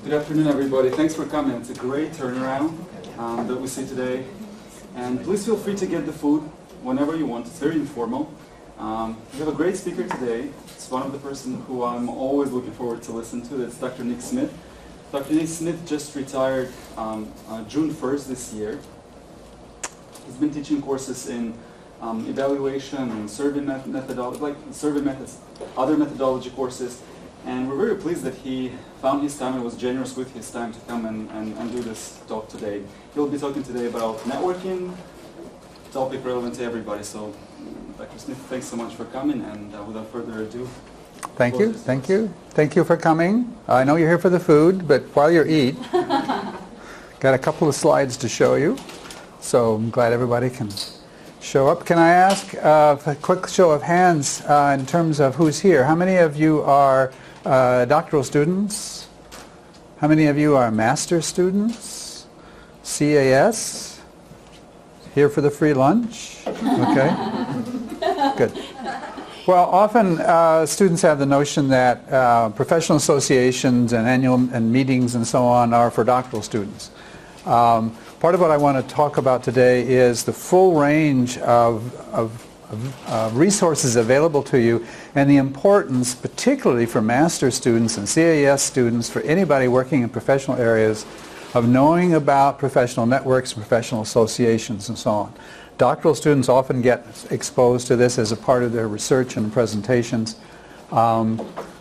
Good afternoon, everybody. Thanks for coming. It's a great turnaround that we see today. And please feel free to get the food whenever you want. It's very informal. We have a great speaker today. It's one of the person who I'm always looking forward to listen to. It's Dr. Nick Smith. Dr. Nick Smith just retired June 1st this year. He's been teaching courses in evaluation and survey methodology, like survey methods, other methodology courses. And we're very pleased that he found his time and was generous with his time to come and do this talk today. He'll be talking today about networking, topic relevant to everybody. So, Dr. Smith, thanks so much for coming, and without further ado. Thank you. Thank you for coming. I know you're here for the food, but while you eat, got a couple of slides to show you. So I'm glad everybody can show up. Can I ask a quick show of hands in terms of who's here? How many of you are doctoral students? How many of you are master's students? CAS? Here for the free lunch? Okay. Good. Well, often students have the notion that professional associations and annual meetings and so on are for doctoral students. Part of what I want to talk about today is the full range of resources available to you, and the importance, particularly for master's students and CAS students, for anybody working in professional areas, of knowing about professional networks, professional associations, and so on. Doctoral students often get exposed to this as a part of their research and presentations.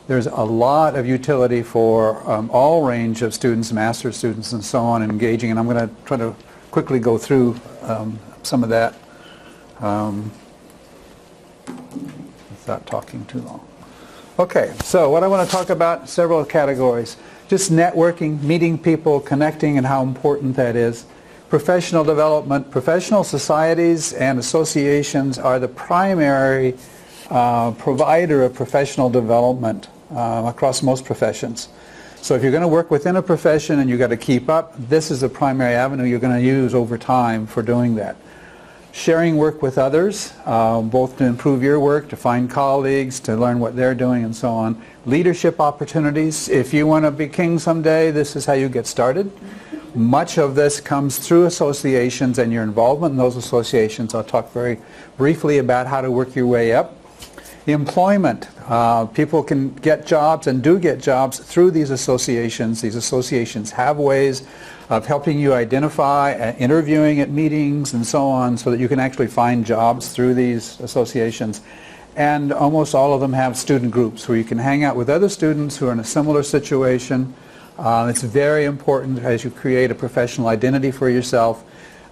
There's a lot of utility for all range of students, master's students, and so on, engaging, and I'm going to try to quickly go through some of that without talking too long. Okay, so what I want to talk about, several categories. Just networking, meeting people, connecting, and how important that is. Professional development. Professional societies and associations are the primary provider of professional development across most professions. So if you're going to work within a profession and you've got to keep up, this is the primary avenue you're going to use over time for doing that. Sharing work with others, both to improve your work, to find colleagues, to learn what they're doing, and so on. Leadership opportunities. If you want to be king someday, this is how you get started. Much of this comes through associations and your involvement in those associations. I'll talk very briefly about how to work your way up. Employment. People can get jobs and do get jobs through these associations. These associations have ways of helping you identify, interviewing at meetings and so on, so that you can actually find jobs through these associations. And almost all of them have student groups where you can hang out with other students who are in a similar situation. It's very important as you create a professional identity for yourself,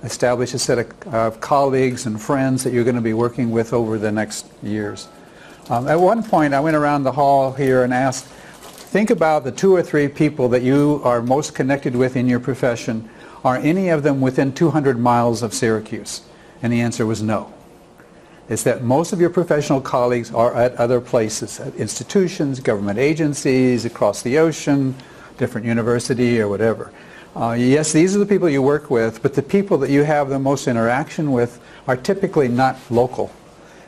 establish a set of colleagues and friends that you're going to be working with over the next years. At one point, I went around the hall here and asked, think about the 2 or 3 people that you are most connected with in your profession. Are any of them within 200 miles of Syracuse? And the answer was no. It's that most of your professional colleagues are at other places, at institutions, government agencies, across the ocean, different university or whatever. Yes, these are the people you work with, but the people that you have the most interaction with are typically not local.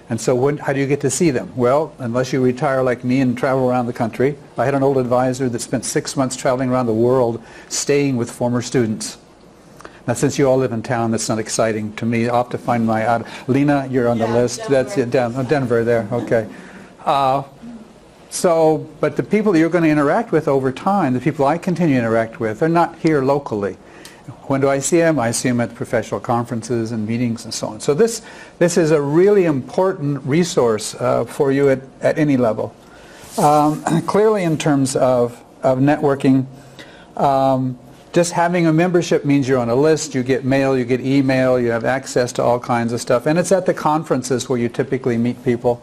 And so how do you get to see them? Well, unless you retire like me and travel around the country. I had an old advisor that spent 6 months traveling around the world staying with former students. Now, since you all live in town, that's not exciting to me. I'll have to find my Lena, you're on the list. Denver. That's it, Denver there, okay. But the people that you're going to interact with over time, the people I continue to interact with, are not here locally. When do I see them? I see them at professional conferences and meetings and so on. So this is a really important resource for you at any level. Clearly, in terms of networking, just having a membership means you're on a list, you get mail, you get email, you have access to all kinds of stuff. And it's at the conferences where you typically meet people.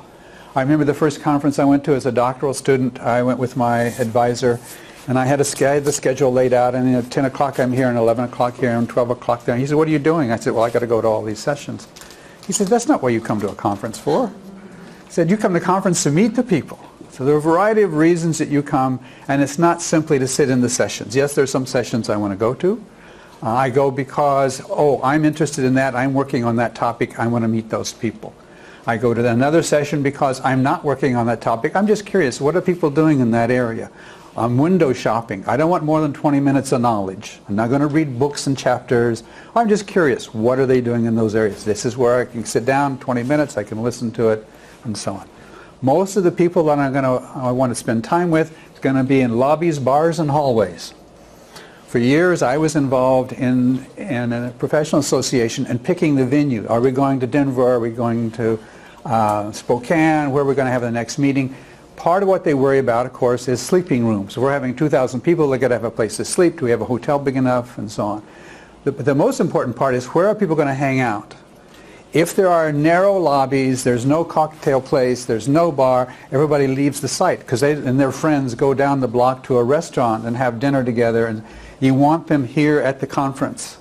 I remember the first conference I went to as a doctoral student. I went with my advisor, and I had the schedule laid out, and at 10 o'clock I'm here, and 11 o'clock here, and 12 o'clock there. He said, what are you doing? I said, well, I got to go to all these sessions. He said, that's not what you come to a conference for. He said, you come to a conference to meet the people. So there are a variety of reasons that you come, and it's not simply to sit in the sessions. Yes, there are some sessions I want to go to. I go because, I'm interested in that, I'm working on that topic, I want to meet those people. I go to another session because I'm not working on that topic. I'm just curious, what are people doing in that area? I'm window shopping. I don't want more than 20 minutes of knowledge. I'm not going to read books and chapters. I'm just curious, what are they doing in those areas? This is where I can sit down 20 minutes, I can listen to it, and so on. Most of the people that I want to spend time with is going to be in lobbies, bars, and hallways. For years, I was involved in a professional association and picking the venue. Are we going to Denver? Are we going to Spokane? Where are we going to have the next meeting? Part of what they worry about, of course, is sleeping rooms. We're having 2,000 people. They've got to have a place to sleep. Do we have a hotel big enough? And so on. The most important part is, where are people going to hang out? If there are narrow lobbies, there's no cocktail place, there's no bar, everybody leaves the site because they and their friends go down the block to a restaurant and have dinner together. And you want them here at the conference.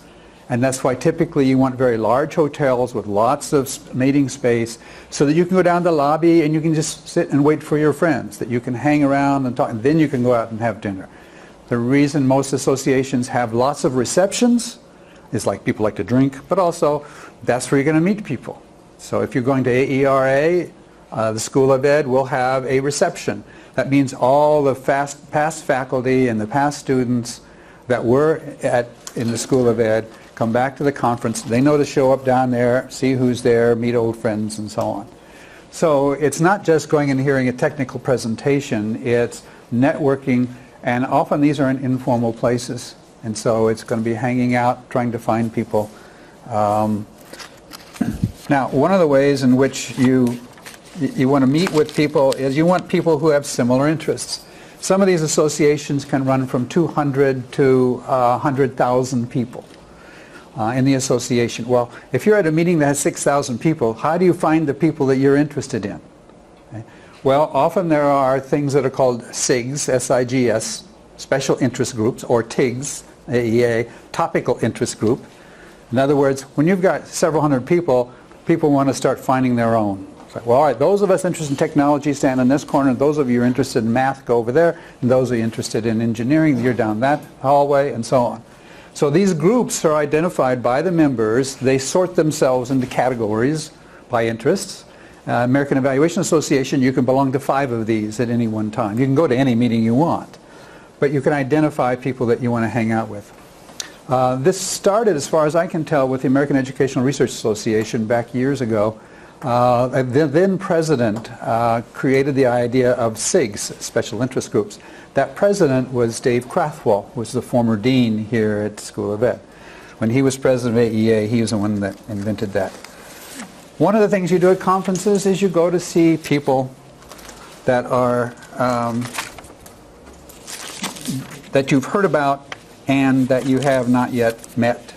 And that's why typically you want very large hotels with lots of meeting space so that you can go down the lobby and you can just sit and wait for your friends, that you can hang around and talk, and then you can go out and have dinner. The reason most associations have lots of receptions is like people like to drink, but also that's where you're going to meet people. So if you're going to AERA, the School of Ed will have a reception. That means all the past faculty and the past students that were in the School of Ed come back to the conference. They know to show up down there, see who's there, meet old friends, and so on. So it's not just going and hearing a technical presentation, it's networking, and often these are in informal places. And so it's going to be hanging out, trying to find people. Now, one of the ways in which you want to meet with people is you want people who have similar interests. Some of these associations can run from 200 to 100,000 people in the association. Well, if you're at a meeting that has 6,000 people, how do you find the people that you're interested in? Okay. Well, often there are things that are called SIGs, S-I-G-S, special interest groups, or TIGs, AEA, topical interest group. In other words, when you've got several hundred people, people want to start finding their own. It's like, well, all right, those of us interested in technology stand in this corner, those of you interested in math go over there, and those of you interested in engineering, you're down that hallway, and so on. So these groups are identified by the members. They sort themselves into categories by interests. American Evaluation Association, you can belong to 5 of these at any one time. You can go to any meeting you want, but you can identify people that you want to hang out with. This started, as far as I can tell, with the American Educational Research Association back years ago. The then president created the idea of SIGs, special interest groups. That president was Dave Krathwohl, who was the former dean here at the School of Ed. When he was president of AEA, he was the one that invented that. One of the things you do at conferences is you go to see people that are that you've heard about and that you have not yet met.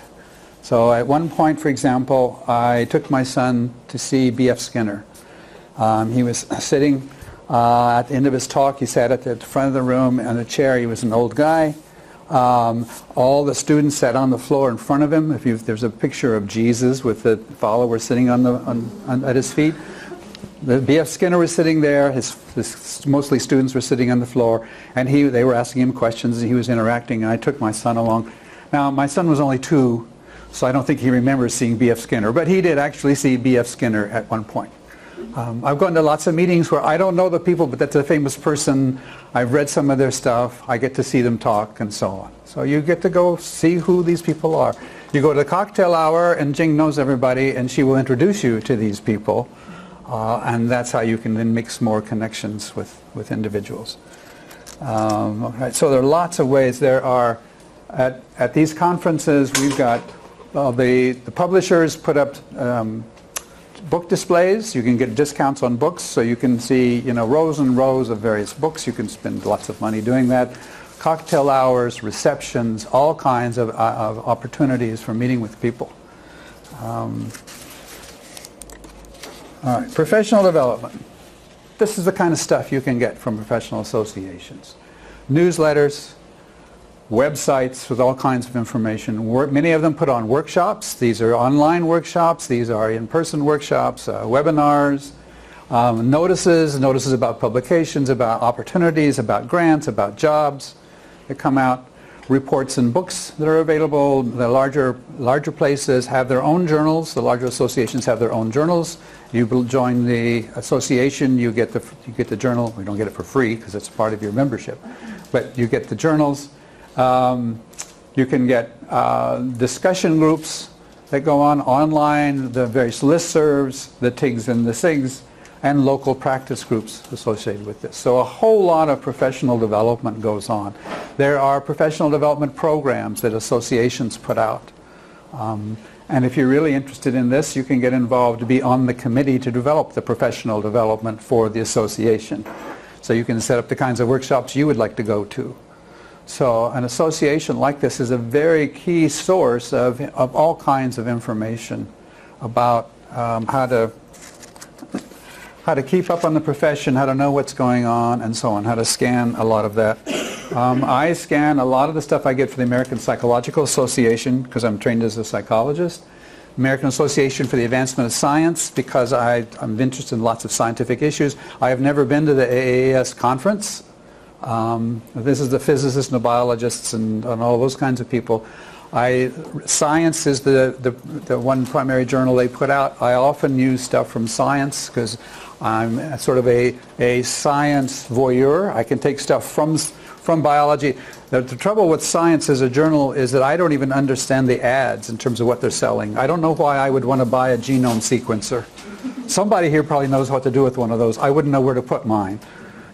So at one point, for example, I took my son to see B.F. Skinner. He was sitting at the end of his talk. He sat at the front of the room in a chair. He was an old guy. All the students sat on the floor in front of him. There's a picture of Jesus with the followers sitting at his feet. B.F. Skinner was sitting there. His mostly students were sitting on the floor, and they were asking him questions, and he was interacting, and I took my son along. Now, my son was only 2, so I don't think he remembers seeing B.F. Skinner, but he did actually see B.F. Skinner at one point. I've gone to lots of meetings where I don't know the people, but that's a famous person. I've read some of their stuff. I get to see them talk, and so on. So you get to go see who these people are. You go to the cocktail hour, and Jing knows everybody, and she will introduce you to these people. And that's how you can then mix more connections with individuals. Okay, so there are lots of ways. There are, at these conferences, we've got, the publishers put up book displays. You can get discounts on books, so you can see rows and rows of various books. You can spend lots of money doing that. Cocktail hours, receptions, all kinds of opportunities for meeting with people. All right, professional development. This is the kind of stuff you can get from professional associations. Newsletters, websites with all kinds of information. Many of them put on workshops. These are online workshops. These are in-person workshops, webinars, notices about publications, about opportunities, about grants, about jobs that come out. reports and books that are available. The larger places have their own journals. The larger associations have their own journals. You will join the association, you get the journal. We don't get it for free because it's part of your membership, but you get the journals. You can get discussion groups that go on online, the various listservs, the TIGs and the SIGs, and local practice groups associated with this. So a whole lot of professional development goes on. There are professional development programs that associations put out. And if you're really interested in this, you can get involved to be on the committee to develop the professional development for the association. So you can set up the kinds of workshops you would like to go to. So an association like this is a very key source of all kinds of information about how to keep up on the profession, how to know what's going on, and so on, how to scan a lot of that. I scan a lot of the stuff I get for the American Psychological Association because I'm trained as a psychologist. American Association for the Advancement of Science because I'm interested in lots of scientific issues. I have never been to the AAS conference. This is the physicists and the biologists and all those kinds of people. Science is the one primary journal they put out. I often use stuff from Science because I'm sort of a science voyeur. I can take stuff from biology. The trouble with Science as a journal is that I don't even understand the ads in terms of what they're selling. I don't know why I would want to buy a genome sequencer. Somebody here probably knows what to do with one of those. I wouldn't know where to put mine.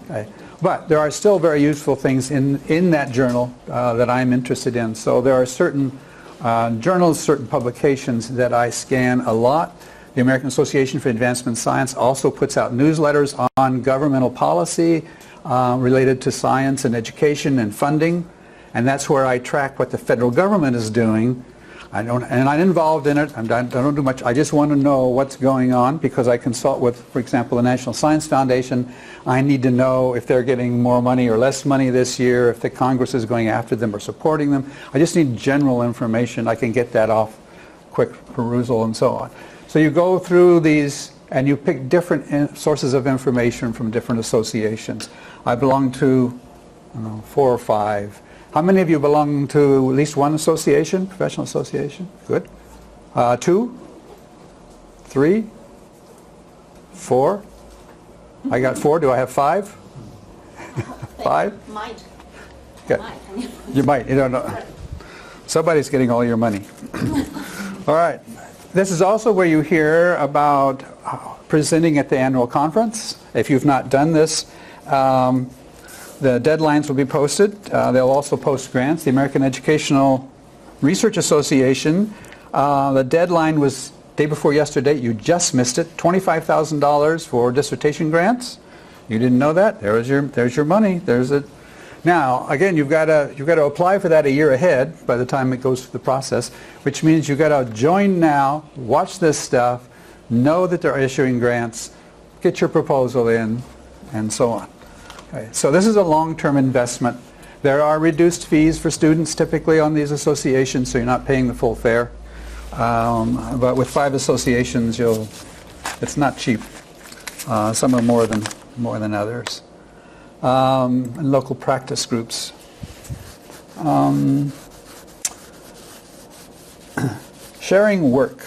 Okay. But there are still very useful things in that journal that I'm interested in. So there are certain journals, certain publications that I scan a lot. The American Association for Advancement in Science also puts out newsletters on governmental policy related to science and education and funding. And that's where I track what the federal government is doing. And I'm involved in it. I don't do much. I just want to know what's going on because I consult with, for example, the National Science Foundation. I need to know if they're getting more money or less money this year, if the Congress is going after them or supporting them. I just need general information. I can get that off quick perusal and so on. So you go through these and you pick different sources of information from different associations. I belong to, I don't know, 4 or 5. How many of you belong to at least one association, professional association? Good. 2? 3? 4? I got 4. Do I have 5? 5? Might. Yeah. You might. You don't know. Somebody's getting all your money. All right. This is also where you hear about presenting at the annual conference. If you've not done this, the deadlines will be posted. They'll also post grants. The American Educational Research Association, the deadline was day before yesterday. You just missed it. $25,000 for dissertation grants. You didn't know that? There's your money. There's it. Now, again, you've got to apply for that a year ahead by the time it goes through the process, which means you've got to join now, watch this stuff, know that they're issuing grants, get your proposal in, and so on. Okay, so this is a long-term investment. There are reduced fees for students typically on these associations, so you're not paying the full fare. But with 5 associations, it's not cheap. Some are more than others. And local practice groups. Sharing work.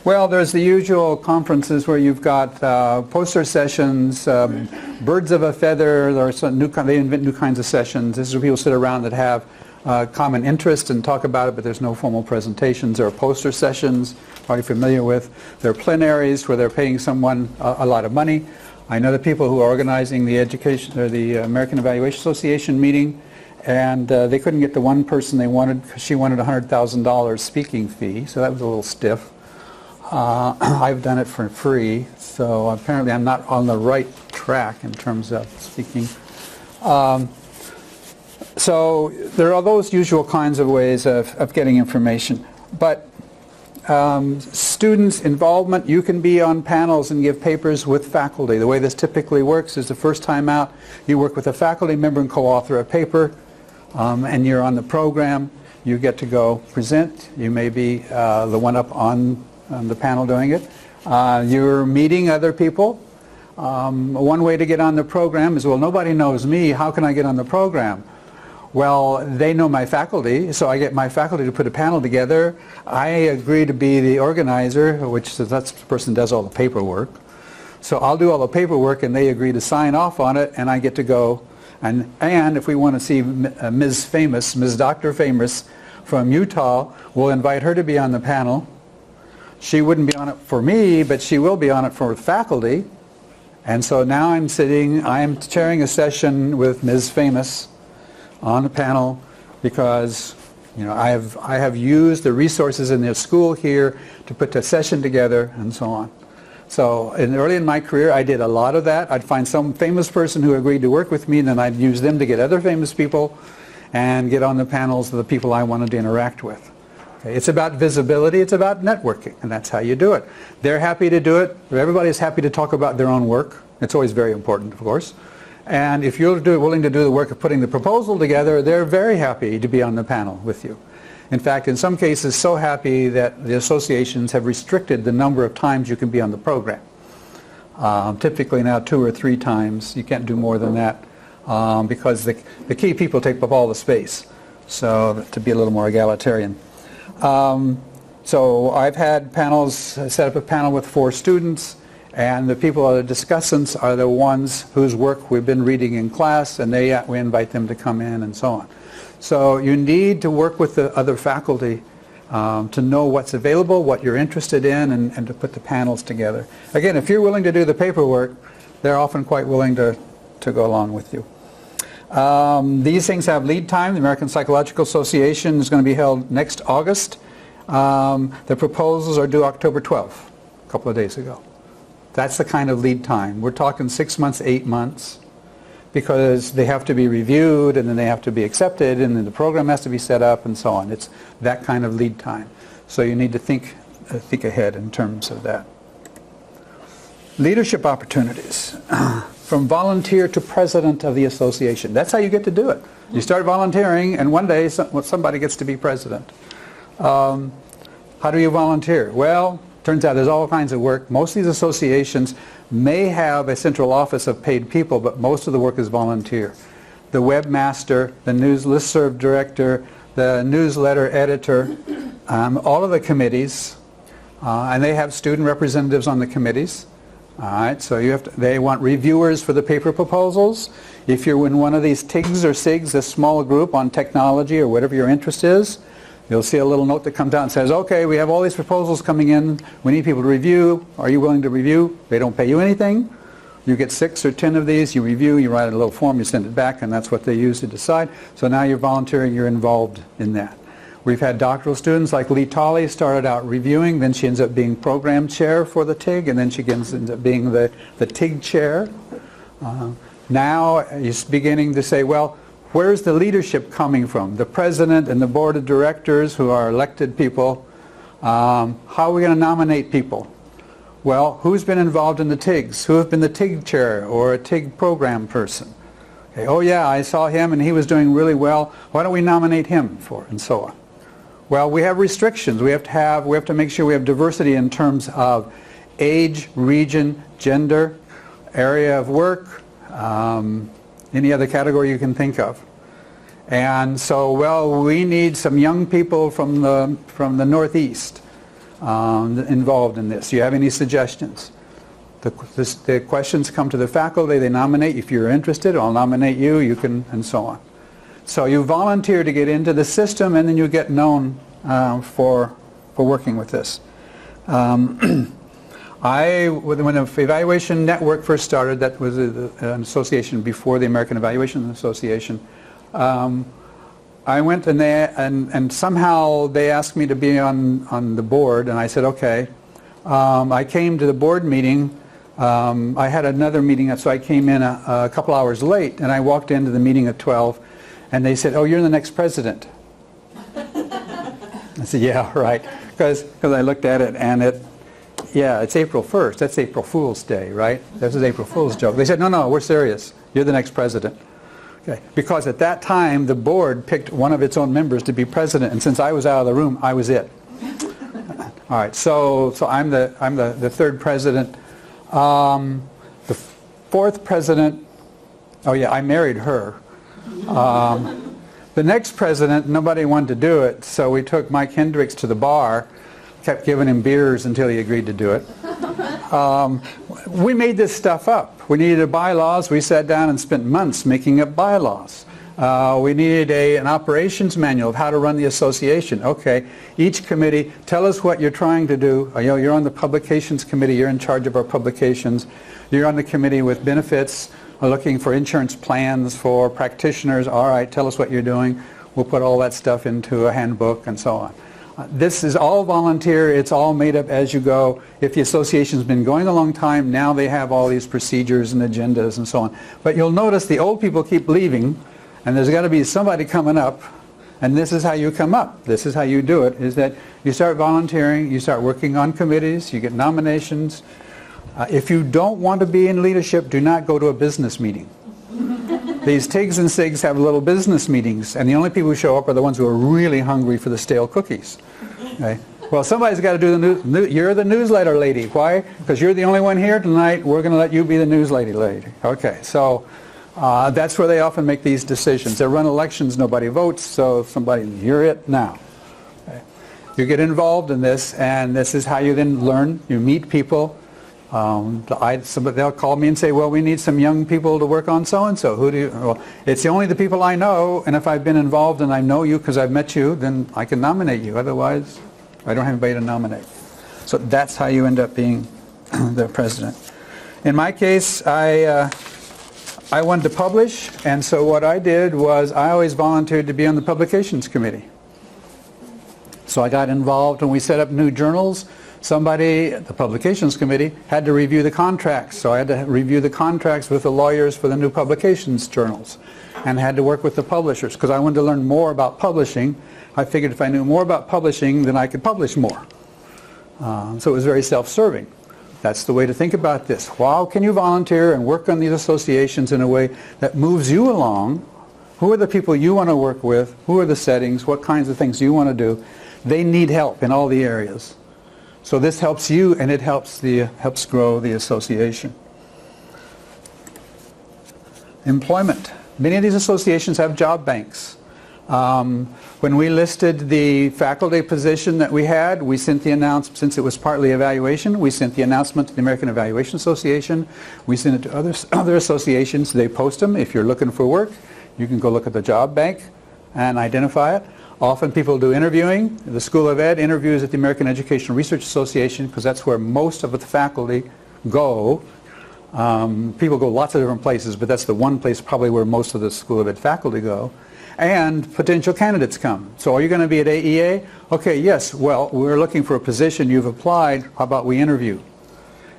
Well, there's the usual conferences where you've got poster sessions, birds of a feather. There are some they invent new kinds of sessions. This is where people sit around that have common interest and talk about it, but there's no formal presentations. There are poster sessions, probably familiar with. There are plenaries where they're paying someone a lot of money. I know the people who are organizing the education or the American Evaluation Association meeting, and they couldn't get the one person they wanted because she wanted a $100,000 speaking fee, so that was a little stiff. I've done it for free, so apparently I'm not on the right track in terms of speaking. So there are those usual kinds of ways of getting information. But students' involvement, you can be on panels and give papers with faculty. The way this typically works is the first time out, you work with a faculty member and co-author a paper, and you're on the program. You get to go present. You may be the one up on the panel doing it. You're meeting other people. One way to get on the program is, well, nobody knows me. How can I get on the program? Well, they know my faculty, so I get my faculty to put a panel together. I agree to be the organizer, which that's the person who does all the paperwork. So I'll do all the paperwork, and they agree to sign off on it, and I get to go. And if we want to see Ms. Dr. Famous from Utah, we'll invite her to be on the panel. She wouldn't be on it for me, but she will be on it for faculty. And so now I'm chairing a session with Ms. Famous on the panel because I have used the resources in the school here to put the session together and so on. So early in my career I did a lot of that. I'd find some famous person who agreed to work with me, and then I'd use them to get other famous people and get on the panels of the people I wanted to interact with. Okay. It's about visibility, it's about networking, and that's how you do it. They're happy to do it. Everybody's happy to talk about their own work. It's always very important, of course. And if you're willing to do the work of putting the proposal together, they're very happy to be on the panel with you. In fact, in some cases, so happy that the associations have restricted the number of times you can be on the program. Typically now 2 or 3 times. You can't do more than that because the key people take up all the space. So to be a little more egalitarian. So I've had panels, set up a panel with 4 students. And the people that are discussants are the ones whose work we've been reading in class, and we invite them to come in and so on. So you need to work with the other faculty to know what's available, what you're interested in, and to put the panels together. Again, if you're willing to do the paperwork, they're often quite willing to go along with you. These things have lead time. The American Psychological Association is going to be held next August. The proposals are due October 12th, a couple of days ago. That's the kind of lead time. We're talking 6 months, 8 months, because they have to be reviewed, and then they have to be accepted, and then the program has to be set up, and so on. It's that kind of lead time. So you need to think ahead in terms of that. Leadership opportunities. From volunteer to president of the association. That's how you get to do it. You start volunteering, and one day somebody gets to be president. How do you volunteer? Well, turns out there's all kinds of work. Most of these associations may have a central office of paid people, but most of the work is volunteer. The webmaster, the news listserv director, the newsletter editor, all of the committees, and they have student representatives on the committees. All right, so they want reviewers for the paper proposals. If you're in one of these TIGs or SIGs, a small group on technology or whatever your interest is, you'll see a little note that comes out and says, okay, we have all these proposals coming in. We need people to review. Are you willing to review? They don't pay you anything. You get 6 or 10 of these. You review. You write a little form. You send it back, and that's what they use to decide. So now you're volunteering. You're involved in that. We've had doctoral students like Lee Tolley started out reviewing. Then she ends up being program chair for the TIG, and then she ends up being the TIG chair. Now he's beginning to say, well, where's the leadership coming from? The president and the board of directors, who are elected people. How are we going to nominate people? Well, who's been involved in the TIGs? Who have been the TIG chair or a TIG program person? Okay, oh yeah, I saw him and he was doing really well. Why don't we nominate him for? And so on. Well, we have restrictions. We have to make sure we have diversity in terms of age, region, gender, area of work, any other category you can think of. And so, well, we need some young people from the Northeast involved in this. Do you have any suggestions? The questions come to the faculty. They nominate. If you're interested, I'll nominate you. You can, and so on. So you volunteer to get into the system, and then you get known for working with this. When the Evaluation Network first started, that was an association before the American Evaluation Association. I went and somehow they asked me to be on the board, and I said okay. I came to the board meeting. I had another meeting, so I came in a couple hours late, and I walked into the meeting at 12, and they said, "Oh, you're the next president." I said, "Yeah, right," because I looked at it, and it's April 1st. That's April Fool's Day, right? This is April Fool's joke. They said, "No, we're serious. You're the next president." Okay. Because at that time, the board picked one of its own members to be president, and since I was out of the room, I was it. All right, so I'm the third president. The fourth president, oh yeah, I married her. The next president, nobody wanted to do it, so we took Mike Hendricks to the bar, kept giving him beers until he agreed to do it. We made this stuff up. We needed bylaws. We sat down and spent months making up bylaws. We needed an operations manual of how to run the association. Okay, each committee, tell us what you're trying to do. You're on the publications committee. You're in charge of our publications. You're on the committee with benefits, looking for insurance plans for practitioners. All right, tell us what you're doing. We'll put all that stuff into a handbook and so on. This is all volunteer. It's all made up as you go. If the association's been going a long time, now they have all these procedures and agendas and so on. But you'll notice the old people keep leaving, and there's got to be somebody coming up, and this is how you come up. This is how you do it, is that you start volunteering, you start working on committees, you get nominations. If you don't want to be in leadership, do not go to a business meeting. These TIGs and SIGs have little business meetings, and the only people who show up are the ones who are really hungry for the stale cookies. Okay? Well, somebody's got to do the you're the newsletter lady. Why? Because you're the only one here tonight. We're going to let you be the newsletter lady. Okay, so that's where they often make these decisions. They run elections, nobody votes, so you're it now. Okay? You get involved in this, and this is how you then learn. You meet people. They'll call me and say, well, we need some young people to work on so-and-so. Who do you? Well, it's only the people I know, and if I've been involved and I know you because I've met you, then I can nominate you. Otherwise, I don't have anybody to nominate. So that's how you end up being the president. In my case, I wanted to publish, and so what I did was I always volunteered to be on the publications committee. So I got involved when we set up new journals. Somebody at the publications committee had to review the contracts, so I had to review the contracts with the lawyers for the new publications journals, and had to work with the publishers because I wanted to learn more about publishing. I figured if I knew more about publishing, then I could publish more. So it was very self-serving. That's the way to think about this. How can you volunteer and work on these associations in a way that moves you along? Who are the people you want to work with? Who are the settings? What kinds of things do you want to do? They need help in all the areas. So this helps you, and it helps grow the association. Employment. Many of these associations have job banks. When we listed the faculty position that we had, we sent the announcement, since it was partly evaluation, we sent the announcement to the American Evaluation Association. We sent it to other associations. They post them. If you're looking for work, you can go look at the job bank and identify it. Often people do interviewing. The School of Ed interviews at the American Educational Research Association because that's where most of the faculty go. People go lots of different places, but that's the one place probably where most of the School of Ed faculty go. And potential candidates come. So are you going to be at AEA? Okay, yes. Well, we're looking for a position. You've applied. How about we interview?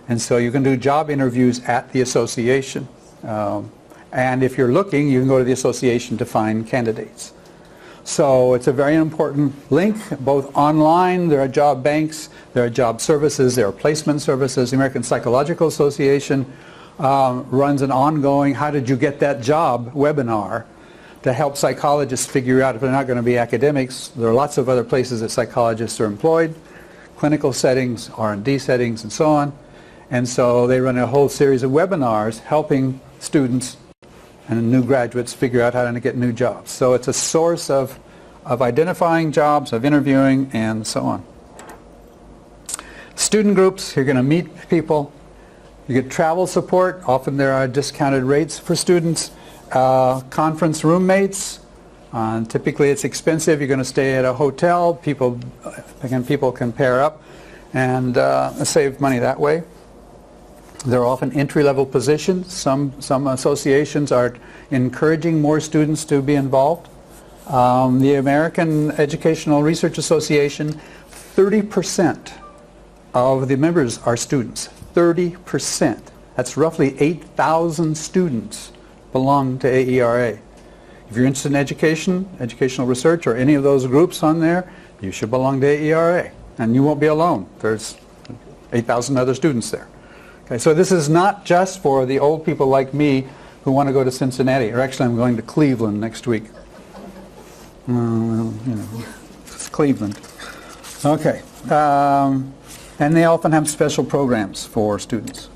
And so you can do job interviews at the association. And if you're looking, you can go to the association to find candidates. So it's a very important link, both online. There are job banks, there are job services, there are placement services. The American Psychological Association runs an ongoing how did you get that job webinar to help psychologists figure out if they're not going to be academics. There are lots of other places that psychologists are employed, clinical settings, R&D settings, and so on. And so they run a whole series of webinars helping students and new graduates figure out how to get new jobs. So it's a source of identifying jobs, of interviewing, and so on. Student groups, you're going to meet people. You get travel support. Often there are discounted rates for students. Conference roommates. Typically it's expensive. You're going to stay at a hotel. People can pair up and save money that way. There are often entry-level positions. Some associations are encouraging more students to be involved. The American Educational Research Association, 30% of the members are students. 30%. That's roughly 8,000 students belong to AERA. If you're interested in education, educational research, or any of those groups on there, you should belong to AERA. And you won't be alone. There's 8,000 other students there. Okay, so this is not just for the old people like me who want to go to Cincinnati, or actually I'm going to Cleveland next week. It's Cleveland. Okay, and they often have special programs for students.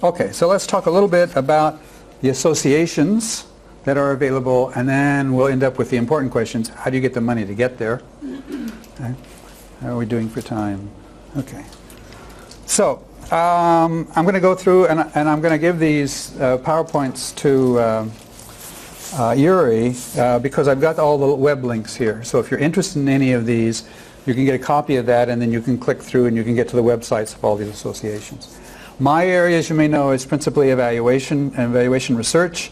Okay, so let's talk a little bit about the associations that are available, and then we'll end up with the important questions. How do you get the money to get there? Okay. How are we doing for time? Okay. So I'm going to go through and I'm going to give these PowerPoints to Yuri because I've got all the web links here. So if you're interested in any of these, you can get a copy of that, and then you can click through and you can get to the websites of all these associations. My area, as you may know, is principally evaluation and evaluation research.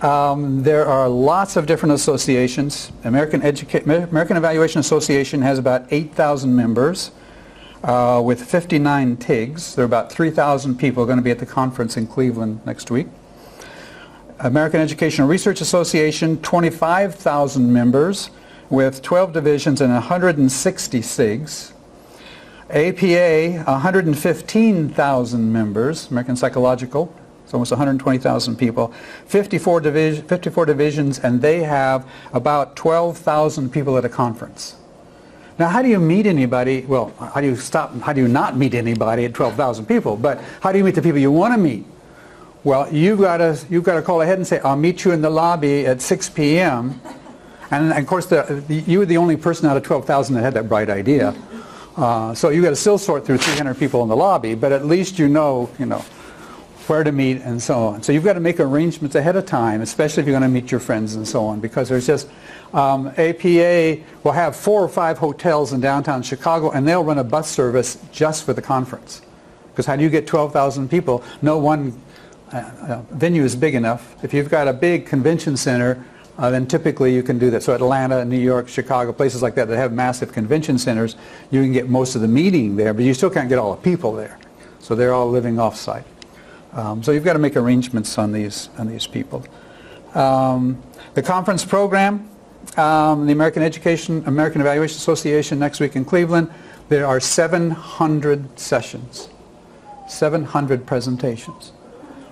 There are lots of different associations. American Evaluation Association has about 8,000 members with 59 TIGs. There are about 3,000 people going to be at the conference in Cleveland next week. American Educational Research Association, 25,000 members with 12 divisions and 160 SIGs. APA, 115,000 members, American Psychological. It's almost 120,000 people, 54 divisions, and they have about 12,000 people at a conference. Now, how do you meet anybody? Well, how do you not meet anybody at 12,000 people? But how do you meet the people you want to meet? Well, you've got to call ahead and say, I'll meet you in the lobby at 6 p.m. And of course, you were the only person out of 12,000 that had that bright idea. So you've got to still sort through 300 people in the lobby, but at least you know where to meet and so on. So you've got to make arrangements ahead of time, especially if you're going to meet your friends and so on, because there's just APA will have 4 or 5 hotels in downtown Chicago, and they'll run a bus service just for the conference. Because how do you get 12,000 people? No one venue is big enough. If you've got a big convention center, then typically you can do that. So Atlanta, New York, Chicago, places like that that have massive convention centers, you can get most of the meeting there, but you still can't get all the people there. So they're all living off-site. So you've got to make arrangements on these people. The conference program, the American Evaluation Association next week in Cleveland, there are 700 sessions, 700 presentations.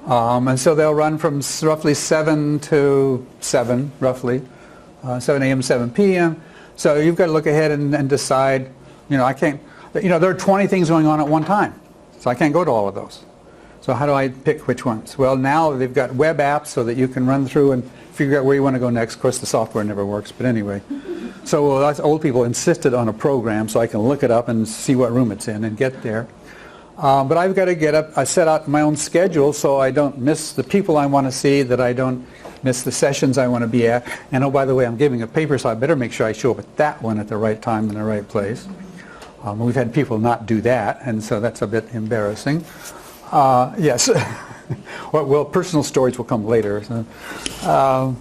And so they'll run from roughly 7 to 7, roughly, 7 a.m. 7 p.m. So you've got to look ahead and decide, there are 20 things going on at one time. So I can't go to all of those. So how do I pick which ones? Well, now they've got web apps so that you can run through and figure out where you want to go next. Of course, the software never works, but anyway. So us old people insisted on a program so I can look it up and see what room it's in and get there. But I've got to get up. I set out my own schedule so I don't miss the people I want to see, that I don't miss the sessions I want to be at. And oh, by the way, I'm giving a paper, so I better make sure I show up at that one at the right time in the right place. We've had people not do that, and so that's a bit embarrassing. Yes. Well, personal stories will come later. But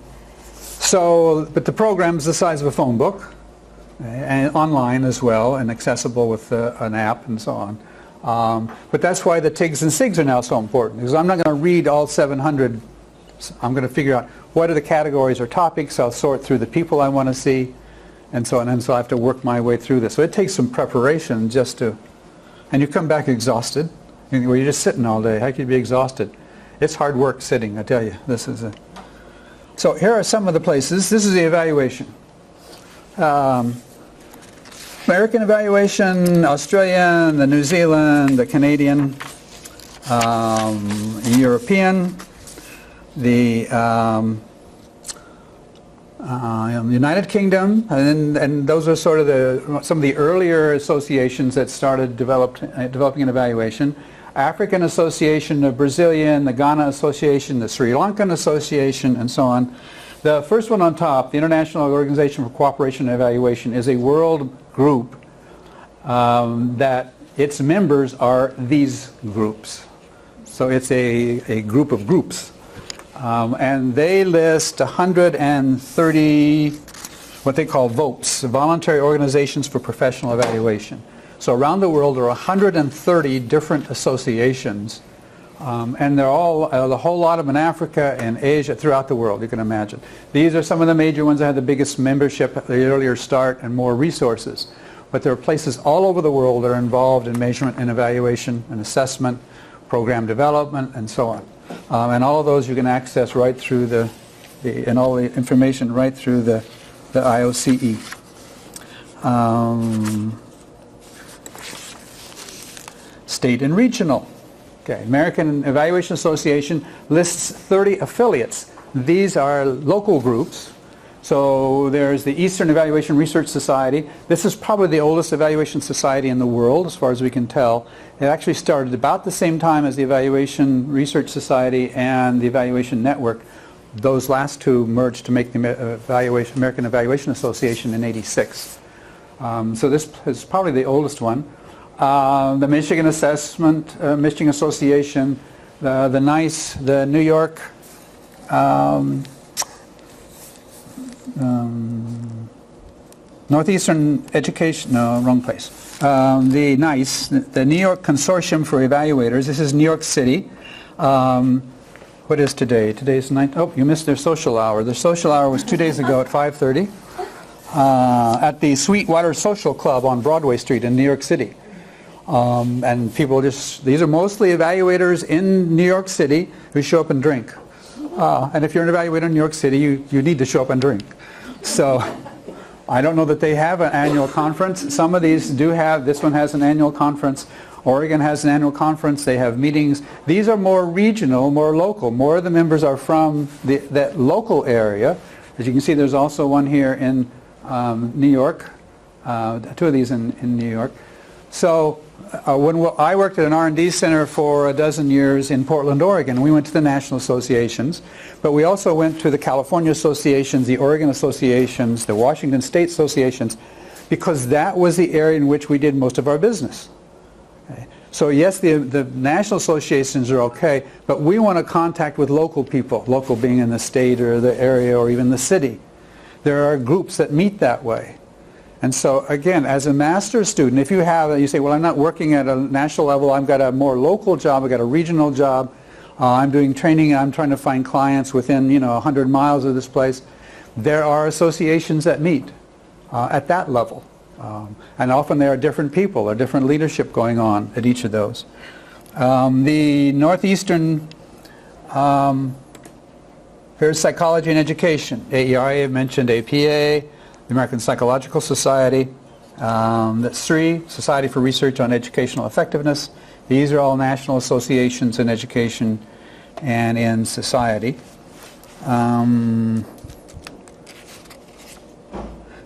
the program's the size of a phone book, and online as well, and accessible with an app and so on. But that's why the TIGs and SIGs are now so important, because I'm not going to read all 700. I'm going to figure out what are the categories or topics. I'll sort through the people I want to see, and so on. And so I have to work my way through this. So it takes some preparation and you come back exhausted. Where you're just sitting all day. How can you be exhausted? It's hard work sitting, I tell you. So here are some of the places. This is the evaluation. American evaluation, Australian, the New Zealand, the Canadian, European, the United Kingdom, and those are sort of some of the earlier associations that started developing an evaluation. African Association, the Brazilian, the Ghana Association, the Sri Lankan Association, and so on. The first one on top, the International Organization for Cooperation and Evaluation, is a world group that its members are these groups. So it's a group of groups. And they list 130 what they call VOPs, Voluntary Organizations for Professional Evaluation. So around the world there are 130 different associations, and they're all, a whole lot of them in Africa and Asia, throughout the world, you can imagine. These are some of the major ones that have the biggest membership at the earlier start and more resources. But there are places all over the world that are involved in measurement and evaluation and assessment, program development, and so on. And all of those you can access right through and all the information right through the IOCE. State and regional. Okay, American Evaluation Association lists 30 affiliates. These are local groups. So there's the Eastern Evaluation Research Society. This is probably the oldest evaluation society in the world, as far as we can tell. It actually started about the same time as the Evaluation Research Society and the Evaluation Network. Those last two merged to make the American Evaluation Association in '86. So this is probably the oldest one. The Michigan Assessment, Michigan Association, the NICE, the New York Northeastern Education, no, wrong place. The NICE, the New York Consortium for Evaluators. This is New York City. What is today? Today's 9th. Oh, you missed their social hour. Their social hour was 2 days ago at 5:30 at the Sweetwater Social Club on Broadway Street in New York City. And people these are mostly evaluators in New York City who show up and drink. And if you're an evaluator in New York City, you need to show up and drink. So I don't know that they have an annual conference. Some of these do have. This one has an annual conference. Oregon has an annual conference. They have meetings. These are more regional, more local. More of the members are from that local area. As you can see, there's also one here in New York. Two of these in New York. So when I worked at an R&D center for a dozen years in Portland, Oregon, we went to the national associations, but we also went to the California associations, the Oregon associations, the Washington State associations, because that was the area in which we did most of our business. Okay. So yes, the national associations are okay, but we want to contact with local people, local being in the state or the area or even the city. There are groups that meet that way. And so again, as a master's student, if you say, well, I'm not working at a national level, I've got a more local job, I've got a regional job, I'm doing training, I'm trying to find clients within 100 miles of this place, there are associations that meet at that level. And often there are different people or different leadership going on at each of those. The Northeastern, here's Psychology and Education, AERA, I mentioned APA, the American Psychological Society, the SRE, Society for Research on Educational Effectiveness. These are all national associations in education and in society.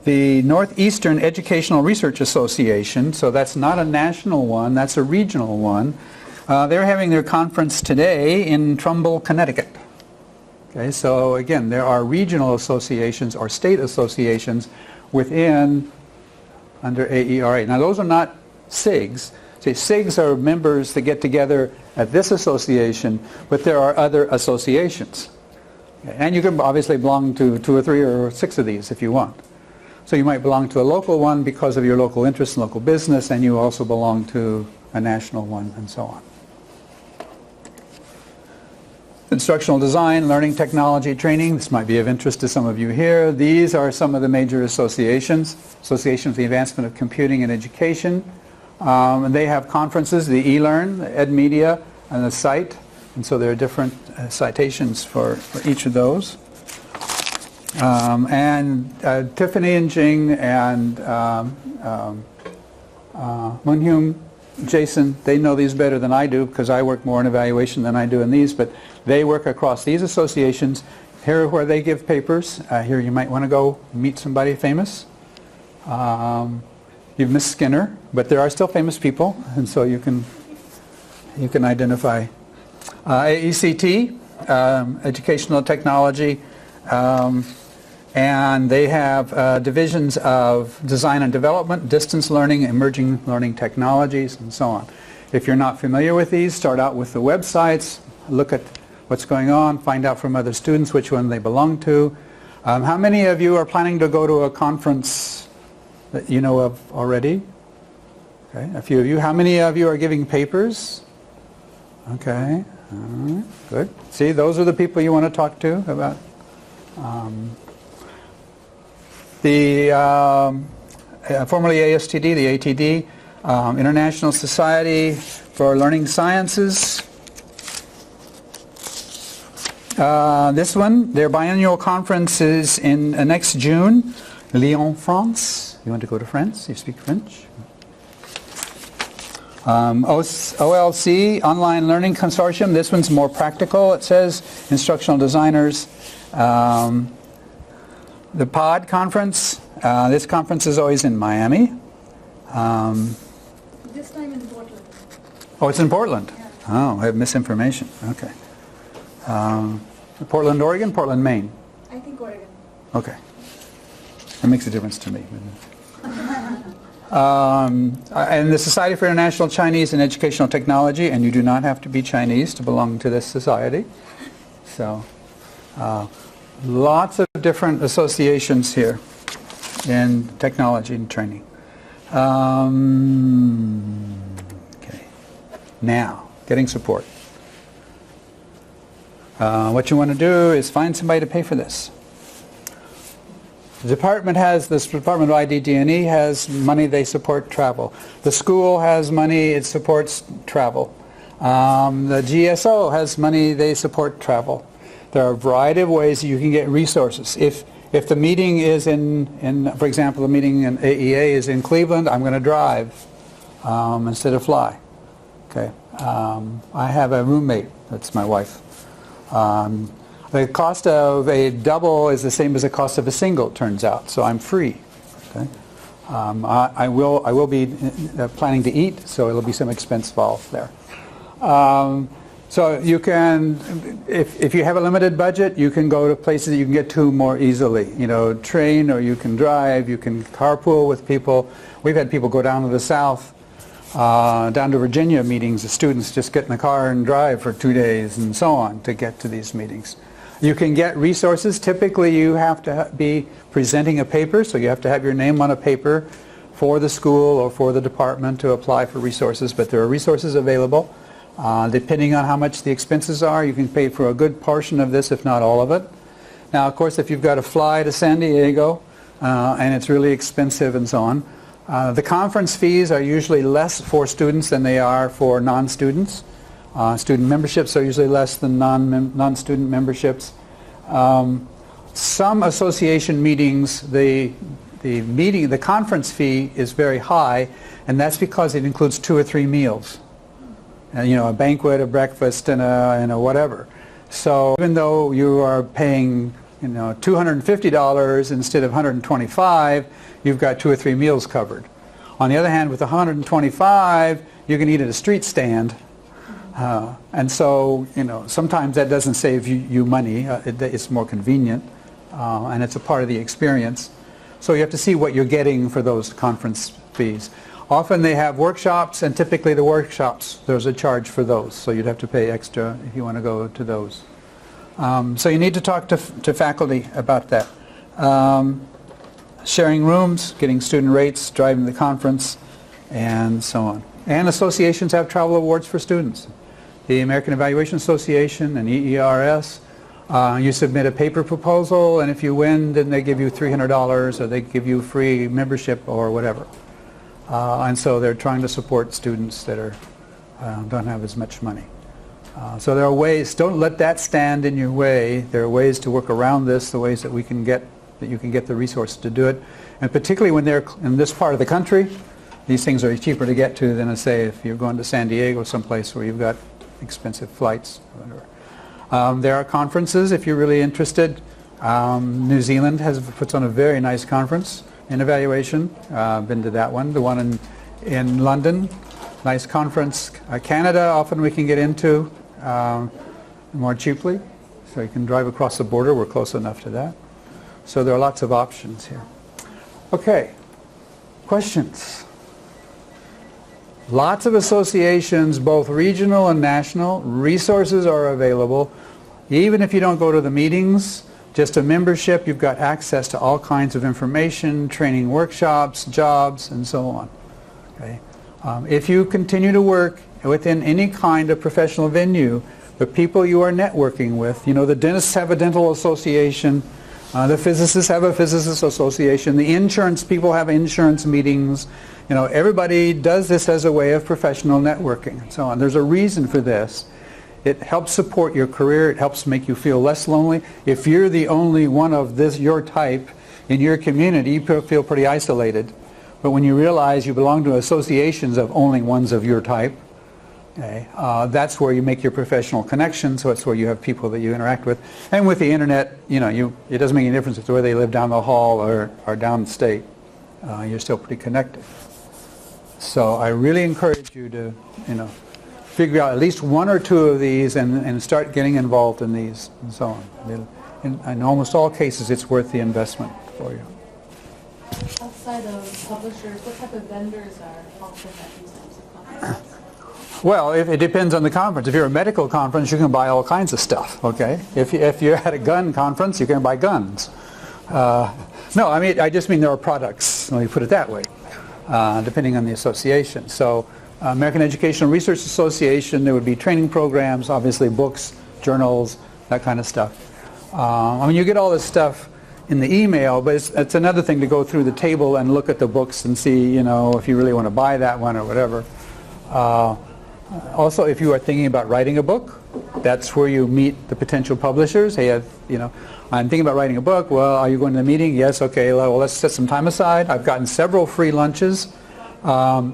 The Northeastern Educational Research Association, so that's not a national one, that's a regional one. They're having their conference today in Trumbull, Connecticut. Okay, so again, there are regional associations or state associations under AERA. Now those are not SIGs. SIGs are members that get together at this association, but there are other associations. Okay, and you can obviously belong to 2 or 3 or 6 of these if you want. So you might belong to a local one because of your local interest in local business, and you also belong to a national one, and so on. Instructional Design, Learning Technology Training. This might be of interest to some of you here. These are some of the major associations. Association for the Advancement of Computing and Education. And they have conferences, the eLearn, the EdMedia, and the Cite. And so there are different citations for each of those. Tiffany and Jing and Moonhyun, Jason, they know these better than I do because I work more in evaluation than I do in these, but they work across these associations. Here where they give papers. Here you might want to go meet somebody famous. You've missed Skinner, but there are still famous people, and so you can identify. AECT, Educational Technology, and they have divisions of design and development, distance learning, emerging learning technologies, and so on. If you're not familiar with these, start out with the websites, look at what's going on, find out from other students which one they belong to. How many of you are planning to go to a conference that you know of already? Okay, a few of you. How many of you are giving papers? Okay, good. See, those are the people you want to talk to about. Formerly ASTD, the ATD, International Society for Learning Sciences. This one, their biannual conference is in next June, Lyon, France. You want to go to France? You speak French? OLC, Online Learning Consortium, this one's more practical, it says, instructional designers. The POD conference, this conference is always in Miami. This time in Portland. Oh, it's in Portland? Yeah. Oh, I have misinformation. Okay. Portland, Oregon, Portland, Maine? I think Oregon. Okay. That makes a difference to me. And the Society for International Chinese and Educational Technology, and you do not have to be Chinese to belong to this society. So, lots of different associations here in technology and training. Okay. Now, getting support. What you want to do is find somebody to pay for this. The department has, this Department of IDD&E has money, they support travel. The school has money, it supports travel. The GSO has money, they support travel. There are a variety of ways you can get resources. If the meeting is for example, the meeting in AEA is in Cleveland, I'm going to drive instead of fly. Okay. I have a roommate, that's my wife. The cost of a double is the same as the cost of a single, it turns out, so I'm free. Okay? I will be planning to eat, so it'll be some expense involved there. So you can, if you have a limited budget, you can go to places that you can get to more easily. You know, train, or you can drive, you can carpool with people. We've had people go down to the south, down to Virginia meetings. The students just get in the car and drive for 2 days and so on to get to these meetings. You can get resources. Typically you have to be presenting a paper, so you have to have your name on a paper for the school or for the department to apply for resources, but there are resources available. Depending on how much the expenses are, you can pay for a good portion of this, if not all of it. Now, of course, if you've got to fly to San Diego and it's really expensive and so on, the conference fees are usually less for students than they are for non-students. Student memberships are usually less than non-student memberships. Some association meetings, the conference fee is very high, and that's because it includes 2 or 3 meals. You know, a banquet, a breakfast, and a whatever. So even though you are paying, you know, $250 instead of $125, you've got 2 or 3 meals covered. On the other hand, with $125, you can eat at a street stand. And so, you know, sometimes that doesn't save you money. It's more convenient, and it's a part of the experience. So you have to see what you're getting for those conference fees. Often they have workshops, and typically the workshops, there's a charge for those. So you'd have to pay extra if you want to go to those. So you need to talk to faculty about that. Sharing rooms, getting student rates, driving the conference, and so on. And associations have travel awards for students. The American Evaluation Association and EERS, you submit a paper proposal, and if you win, then they give you $300, or they give you free membership or whatever. And so they're trying to support students that don't have as much money. So there are ways. Don't let that stand in your way. There are ways to work around this. The ways that you can get the resources to do it, and particularly when they're in this part of the country, these things are cheaper to get to than, say, if you're going to San Diego, someplace where you've got expensive flights or whatever. There are conferences if you're really interested. New Zealand puts on a very nice conference in evaluation. Been to that one. The one in London, nice conference. Canada, often we can get into more cheaply, so you can drive across the border. We're close enough to that. So there are lots of options here. Okay, questions? Lots of associations, both regional and national. Resources are available. Even if you don't go to the meetings, just a membership, you've got access to all kinds of information, training workshops, jobs, and so on. Okay? If you continue to work within any kind of professional venue, the people you are networking with, you know, the dentists have a dental association, the physicists have a physicists association, the insurance people have insurance meetings. You know, everybody does this as a way of professional networking and so on. There's a reason for this. It helps support your career. It helps make you feel less lonely. If you're the only one of your type in your community, you feel pretty isolated. But when you realize you belong to associations of only ones of your type, okay, that's where you make your professional connections. So it's where you have people that you interact with. And with the internet, it doesn't make any difference if whether they live down the hall or downstate. You're still pretty connected. So I really encourage you to, figure out at least one or two of these and start getting involved in these and so on. In almost all cases, it's worth the investment for you. Outside of publishers, what type of vendors are often at these types of conferences? Well, it depends on the conference. If you're a medical conference, you can buy all kinds of stuff, okay? If you're at a gun conference, you can buy guns. No, I just mean there are products, let me put it that way, depending on the association. So American Educational Research Association, there would be training programs, obviously books, journals, that kind of stuff. You get all this stuff in the email, but it's another thing to go through the table and look at the books and see, if you really want to buy that one or whatever. Also, if you are thinking about writing a book, that's where you meet the potential publishers. Hey, I'm thinking about writing a book. Well, are you going to the meeting? Yes, okay, well, let's set some time aside. I've gotten several free lunches,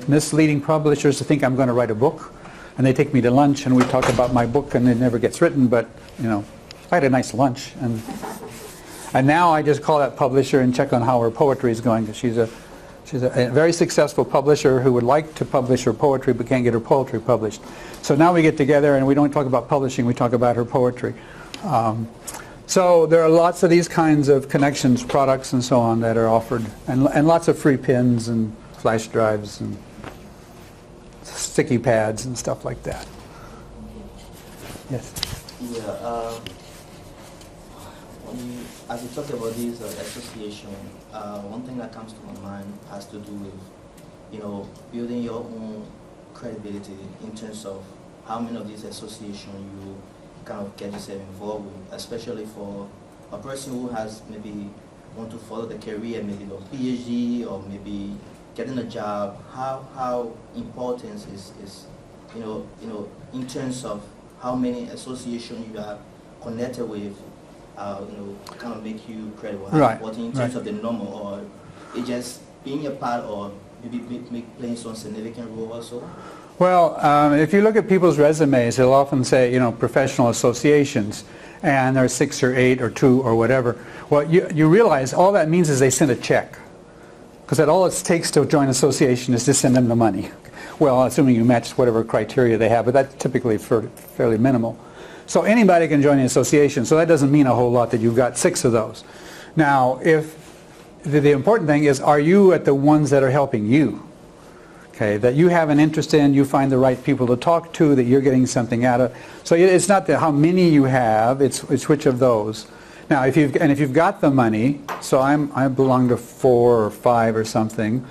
misleading publishers to think I'm going to write a book. And they take me to lunch and we talk about my book and it never gets written, but, I had a nice lunch. And now I just call that publisher and check on how her poetry is going, because she's a very successful publisher who would like to publish her poetry but can't get her poetry published. So now we get together and we don't talk about publishing, we talk about her poetry. So there are lots of these kinds of connections, products and so on that are offered, and lots of free pins and flash drives and sticky pads and stuff like that. Yes? Yeah, as you talk about this association, one thing that comes to my mind has to do with, building your own credibility in terms of how many of these associations you kind of get yourself involved with, especially for a person who has maybe want to follow the career, maybe a Ph.D. or maybe getting a job. How important is in terms of how many associations you are connected with, kind of make you credible. Right. Important in terms of the normal, or it just being a part, or maybe playing some significant role also? Well, if you look at people's resumes, they'll often say, professional associations, and there are 6 or 8 or 2 or whatever. Well, you realize all that means is they send a check, because that all it takes to join an association is to send them the money. Well, assuming you match whatever criteria they have, but that's typically fairly minimal. So anybody can join the association, so that doesn't mean a whole lot that you've got 6 of those. Now, if the important thing is, are you at the ones that are helping you? Okay, that you have an interest in, you find the right people to talk to, that you're getting something out of. So it's not how many you have, it's which of those. Now, if you've got the money, so I belong to 4 or 5 or something,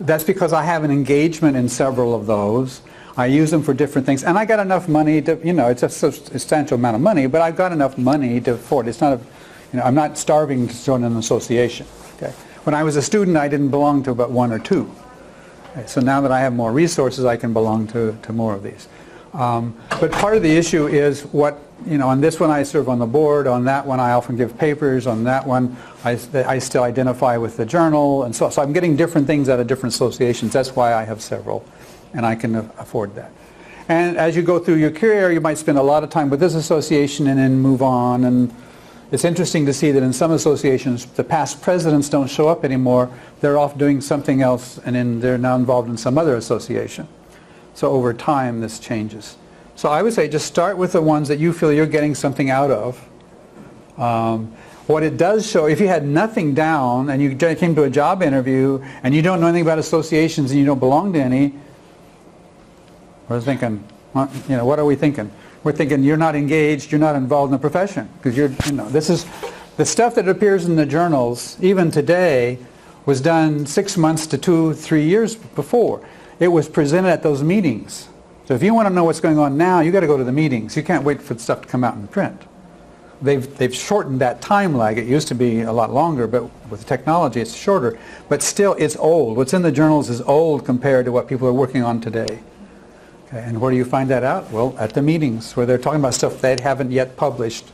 that's because I have an engagement in several of those. I use them for different things, and I got enough money to, it's a substantial amount of money, but I've got enough money to afford. It's not I'm not starving to join an association. Okay, when I was a student, I didn't belong to but 1 or 2. Okay, so now that I have more resources, I can belong to more of these. But part of the issue is on this one I serve on the board, on that one I often give papers, on that one I still identify with the journal, and so I'm getting different things out of different associations. That's why I have several, and I can afford that. And as you go through your career, you might spend a lot of time with this association and then move on, and it's interesting to see that in some associations the past presidents don't show up anymore. They're off doing something else, and then they're now involved in some other association. So over time this changes. So I would say just start with the ones that you feel you're getting something out of. What it does show, if you had nothing down and you came to a job interview and you don't know anything about associations and you don't belong to any, we're thinking, what are we thinking? We're thinking you're not engaged, you're not involved in the profession, because this is the stuff that appears in the journals. Even today, was done 6 months to 2-3 years before. It was presented at those meetings. So if you want to know what's going on now, you got to go to the meetings. You can't wait for the stuff to come out in print. They've shortened that time lag. It used to be a lot longer, but with technology it's shorter. But still, it's old. What's in the journals is old compared to what people are working on today. Okay, and where do you find that out? Well, at the meetings, where they're talking about stuff they haven't yet published.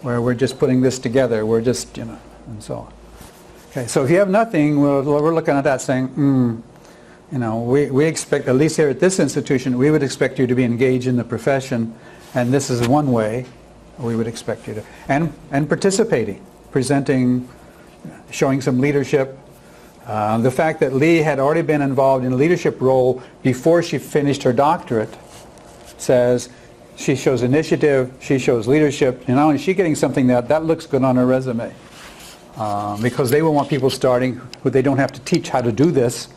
Where we're just putting this together. We're just, and so on. Okay, so if you have nothing, we're looking at that saying, you know, we expect, at least here at this institution, we would expect you to be engaged in the profession, and this is one way we would expect you to. And participating, presenting, showing some leadership. The fact that Lee had already been involved in a leadership role before she finished her doctorate says she shows initiative, she shows leadership, and not only is she getting something that looks good on her resume. Because they will want people starting who they don't have to teach how to do this.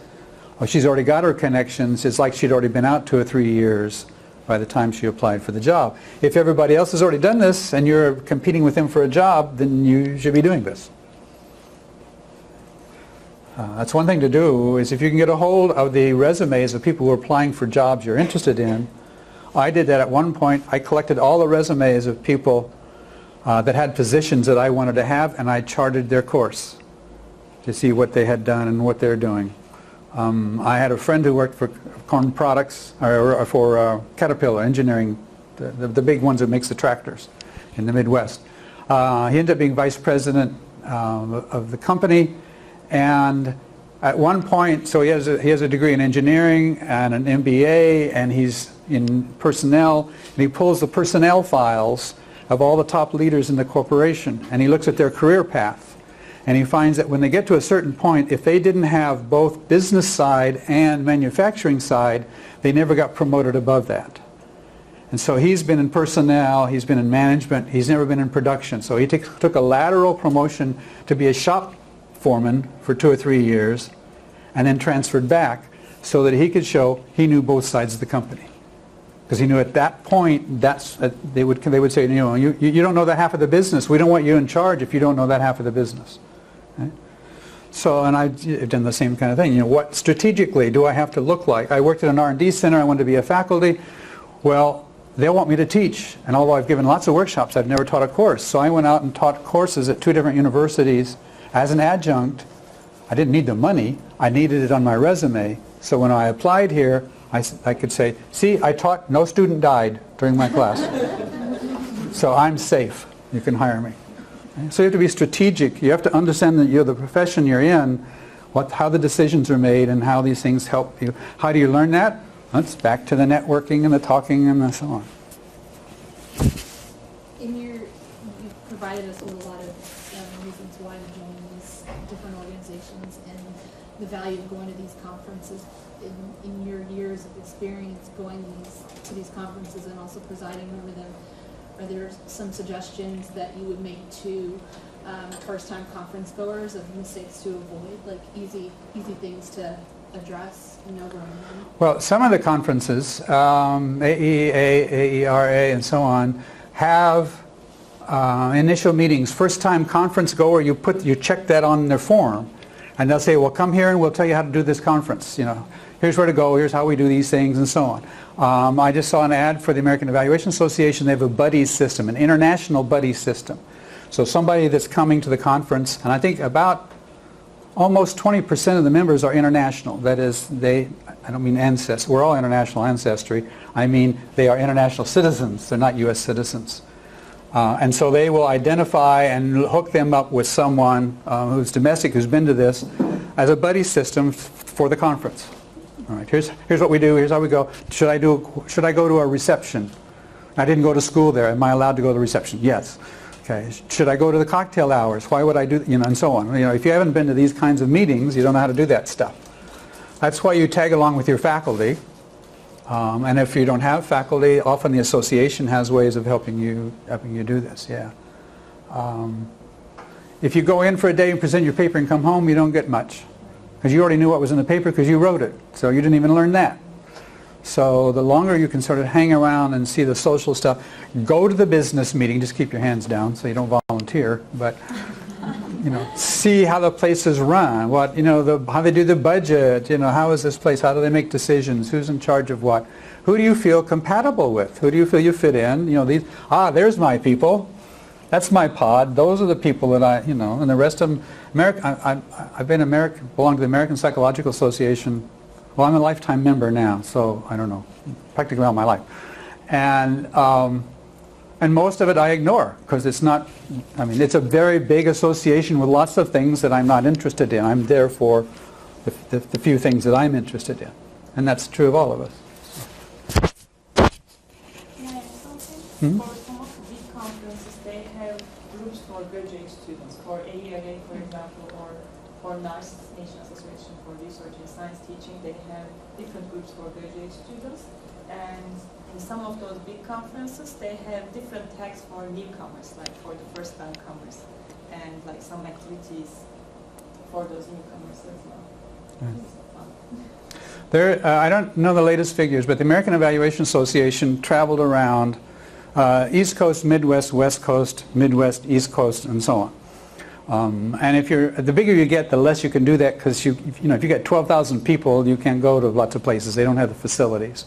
Well, she's already got her connections. It's like she'd already been out 2 or 3 years by the time she applied for the job. If everybody else has already done this and you're competing with them for a job, then you should be doing this. That's one thing to do, is if you can get a hold of the resumes of people who are applying for jobs you're interested in. I did that at one point. I collected all the resumes of people that had positions that I wanted to have, and I charted their course to see what they had done and what they're doing. I had a friend who worked for Corn Products, or for Caterpillar Engineering, the big ones that makes the tractors in the Midwest. He ended up being vice president of the company, and at one point, so he has a degree in engineering and an MBA, and he's in personnel, and he pulls the personnel files of all the top leaders in the corporation, and he looks at their career path. And he finds that when they get to a certain point, if they didn't have both business side and manufacturing side, they never got promoted above that. And so he's been in personnel, he's been in management, he's never been in production. So he took a lateral promotion to be a shop foreman for 2 or 3 years, and then transferred back so that he could show he knew both sides of the company. Because he knew at that point, they would say, you know, you don't know that half of the business. We don't want you in charge if you don't know that half of the business. Okay? So, and I've done the same kind of thing. You know, what strategically do I have to look like? I worked at an R&D center. I wanted to be a faculty. Well, they'll want me to teach. And although I've given lots of workshops, I've never taught a course. So I went out and taught courses at 2 different universities as an adjunct. I didn't need the money. I needed it on my resume. So when I applied here, I could say, see, I taught, no student died during my class. So I'm safe. You can hire me. Okay? So you have to be strategic. You have to understand that you're the profession you're in, how the decisions are made, and how these things help you. How do you learn that? That's back to the networking and the talking and so on. You've provided us with a lot of reasons why to join these different organizations and the value of going to these conferences. In your years of experience going to these conferences and also presiding over them, are there some suggestions that you would make to first-time conference goers of mistakes to avoid, like easy things to address and know going on? Well, some of the conferences, AEA, AERA, and so on, have initial meetings. First-time conference goer, you check that on their form, and they'll say, well, come here and we'll tell you how to do this conference. You know, here's where to go, here's how we do these things, and so on. I just saw an ad for the American Evaluation Association. They have a buddy system, an international buddy system. So somebody that's coming to the conference, and I think about almost 20% of the members are international. That is, I don't mean ancestry, we're all international ancestry. I mean they are international citizens, they're not U.S. citizens. And so they will identify and hook them up with someone who's domestic, who's been to this, as a buddy system for the conference. All right, here's what we do, here's how we go. Should I go to a reception? I didn't go to school there. Am I allowed to go to the reception? Yes. Okay. Should I go to the cocktail hours? Why would I do, you know, and so on. You know, if you haven't been to these kinds of meetings, you don't know how to do that stuff. That's why you tag along with your faculty. And if you don't have faculty, often the association has ways of helping you do this. Yeah. If you go in for a day and present your paper and come home, you don't get much, because you already knew what was in the paper because you wrote it. So you didn't even learn that. So the longer you can sort of hang around and see the social stuff, go to the business meeting. Just keep your hands down so you don't volunteer. But you know, see how the place is run. What, you know, how they do the budget. You know, how is this place? How do they make decisions? Who's in charge of what? Who do you feel compatible with? Who do you feel you fit in? You know, there's my people. That's my pod. Those are the people that you know, and the rest of them. I've been belong to the American Psychological Association. Well, I'm a lifetime member now, so I don't know, practically all my life. And And most of it I ignore because it's not, I mean, it's a very big association with lots of things that I'm not interested in. I'm there for the few things that I'm interested in. And that's true of all of us. May I add something? For some of the big conferences, they have groups for graduate students, for AELA, for example, or for NARS, Nation Association for Research and Science Teaching. They have different groups for graduate students. And in some of those big conferences, they have different tags for newcomers, like for the first-time comers, and like some activities for those newcomers as well. I don't know the latest figures, but the American Evaluation Association traveled around East Coast, Midwest, West Coast, Midwest, East Coast, and so on. And the bigger you get, the less you can do that because if you get 12,000 people, you can't go to lots of places. They don't have the facilities.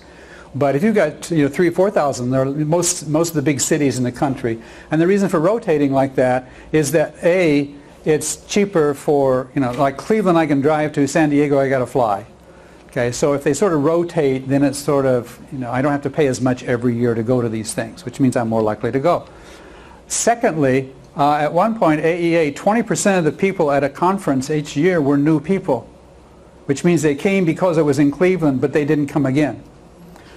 But if you've got 3,000 or 4,000, they're most of the big cities in the country. And the reason for rotating like that is that it's cheaper for like Cleveland I can drive to, San Diego I got to fly. Okay, so if they sort of rotate, then it's sort of I don't have to pay as much every year to go to these things, which means I'm more likely to go. Secondly, at one point AEA, 20% of the people at a conference each year were new people, which means they came because it was in Cleveland, but they didn't come again.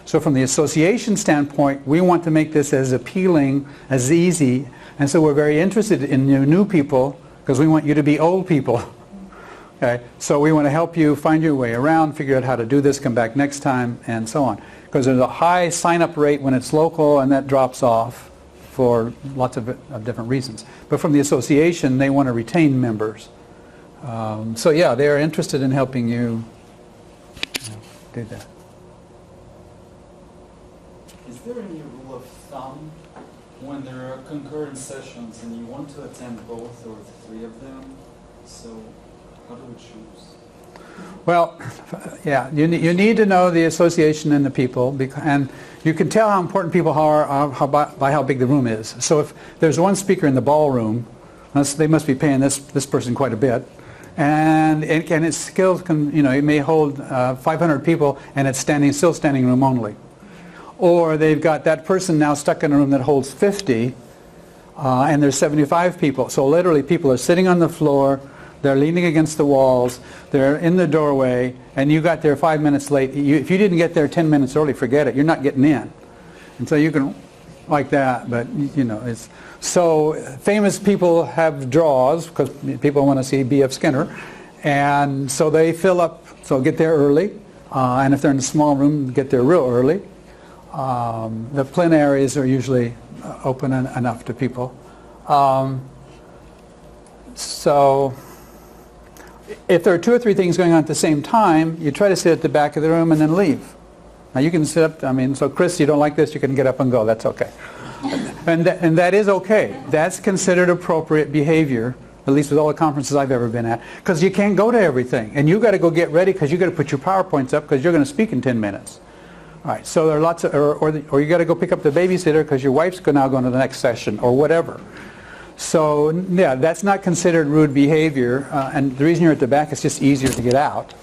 So from the association standpoint, we want to make this as appealing, as easy, and so we're very interested in new people because we want you to be old people. Okay, so we want to help you find your way around, figure out how to do this, come back next time, and so on. Because there's a high sign-up rate when it's local, and that drops off for lots of different reasons. But from the association, they want to retain members. So yeah, they are interested in helping you do that. Is there any rule of thumb when there are concurrent sessions and you want to attend both or three of them? So how do we choose? Well, yeah, you need to know the association and the people, and you can tell how important people are by how big the room is. So if there's one speaker in the ballroom, they must be paying this person quite a bit, and its skills can, it may hold 500 people, and it's still standing room only. Or they've got that person now stuck in a room that holds 50, and there's 75 people. So literally, people are sitting on the floor. They're leaning against the walls, they're in the doorway, and you got there 5 minutes late. If you didn't get there 10 minutes early, forget it. You're not getting in. And so you can, like that, but it's... So famous people have draws, because people want to see B.F. Skinner, and so they fill up, so get there early, and if they're in a small room, get there real early. The plenaries are usually open enough to people. So if there are 2 or 3 things going on at the same time, you try to sit at the back of the room and then leave. Now you can sit up, so Chris, you don't like this, you can get up and go, that's okay. And that is okay. That's considered appropriate behavior, at least with all the conferences I've ever been at, because you can't go to everything. And you've got to go get ready because you've got to put your PowerPoints up because you're going to speak in 10 minutes. All right, so there are lots of, or you got to go pick up the babysitter because your wife's now going to the next session or whatever. So yeah, that's not considered rude behavior, and the reason you're at the back is just easier to get out.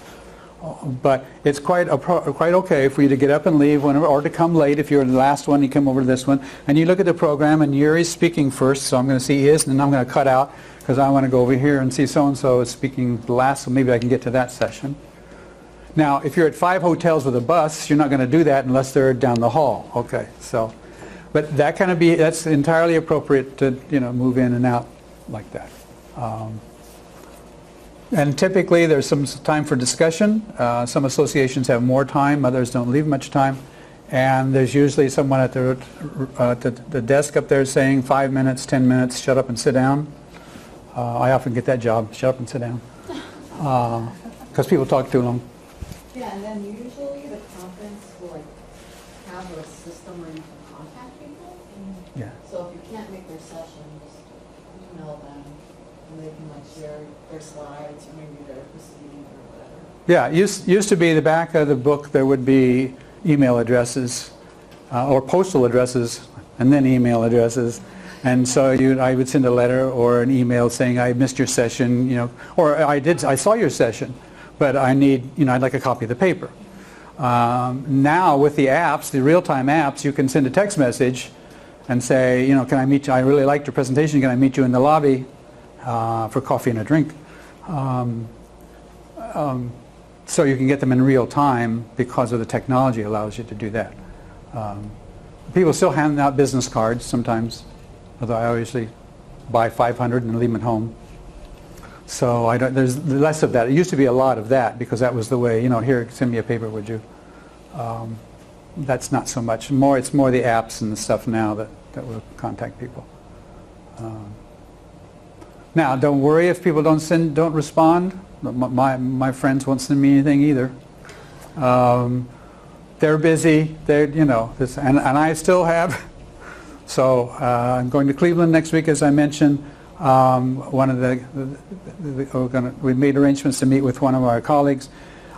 But it's quite okay for you to get up and leave whenever, or to come late if you're the last one. You come over to this one, and you look at the program, and Yuri's speaking first, so I'm going to see his, and then I'm going to cut out because I want to go over here and see so and so is speaking last, so maybe I can get to that session. Now, if you're at 5 hotels with a bus, you're not going to do that unless they're down the hall. Okay, so. But that that's entirely appropriate to move in and out like that. And typically there's some time for discussion. Some associations have more time, others don't leave much time. And there's usually someone at the desk up there saying 5 minutes, 10 minutes, shut up and sit down. I often get that job, shut up and sit down. Because people talk too long. Yeah, and then usually the conference will have a system where you can contact people. Yeah. So if you can't make their session, just email them, and they can share their slides or maybe their proceedings or whatever. Yeah, it used to be the back of the book there would be email addresses or postal addresses and then email addresses. And so I would send a letter or an email saying I missed your session, or I saw your session, but I need, I'd like a copy of the paper. Now with the apps, the real-time apps, you can send a text message and say, can I meet you? I really liked your presentation. Can I meet you in the lobby for coffee and a drink? So you can get them in real time because of the technology allows you to do that. People still hand out business cards sometimes, although I obviously buy 500 and leave them at home. So there's less of that. It used to be a lot of that because that was the way, here, send me a paper, would you? That's not so much. It's more the apps and the stuff now that will contact people. Now, don't worry if people don't respond. My friends won't send me anything either. They're busy. And I still have. So I'm going to Cleveland next week, as I mentioned. We made arrangements to meet with one of our colleagues.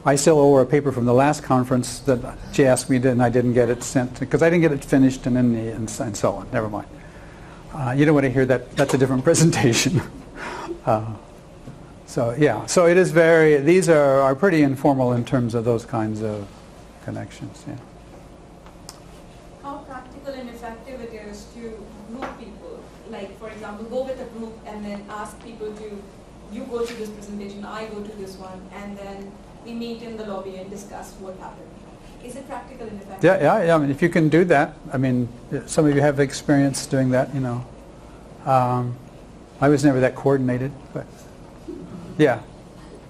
I still owe her a paper from the last conference that she asked me to, and I didn't get it sent because I didn't get it finished, and so on. Never mind. You don't want to hear that. That's a different presentation. So it is these are pretty informal in terms of those kinds of connections. Yeah. How practical and effective it is to group people. Like, for example, go with a group and then ask people to, you go to this presentation, I go to this one, and then we meet in the lobby and discuss what happened. Is it practical and effective? Yeah. I mean, if you can do that, I mean, some of you have experience doing that, I was never that coordinated, but yeah.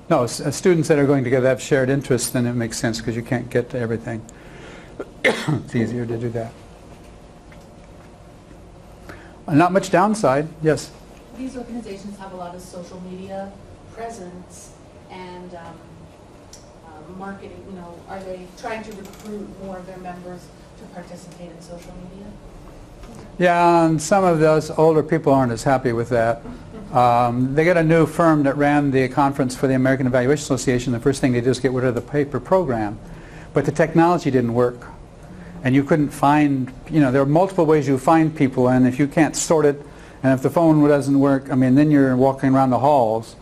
No, students that are going together have shared interests, then it makes sense because you can't get to everything. It's easier to do that. Not much downside, yes. These organizations have a lot of social media presence and marketing. Are they trying to recruit more of their members to participate in social media? Yeah, and some of those older people aren't as happy with that. They got a new firm that ran the conference for the American Evaluation Association. The first thing they did was get rid of the paper program. But the technology didn't work. And you couldn't find, there are multiple ways you find people, and if you can't sort it, and if the phone doesn't work, I mean, then you're walking around the halls.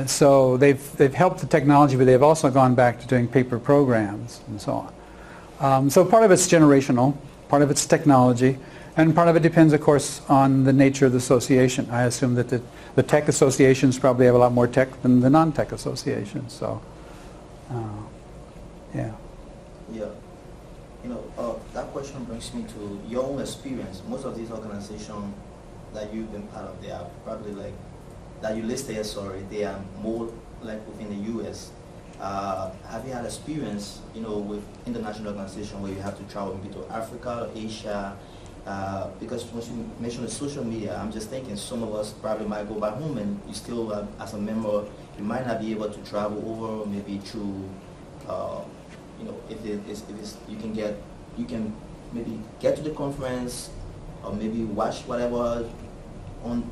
So they've helped the technology, but they've also gone back to doing paper programs and so on. So part of it's generational, part of it's technology, and part of it depends, of course, on the nature of the association. I assume that the tech associations probably have a lot more tech than the non-tech associations. So, yeah. Yeah. That question brings me to your own experience. Most of these organizations that you've been part of, they are probably that you listed, they are more like within the U.S. Have you had experience, with international organizations where you have to travel maybe to Africa or Asia? Because once you mentioned the social media, I'm just thinking some of us probably might go back home and you still, as a member, you might not be able to travel over, maybe through, you can maybe get to the conference or maybe watch whatever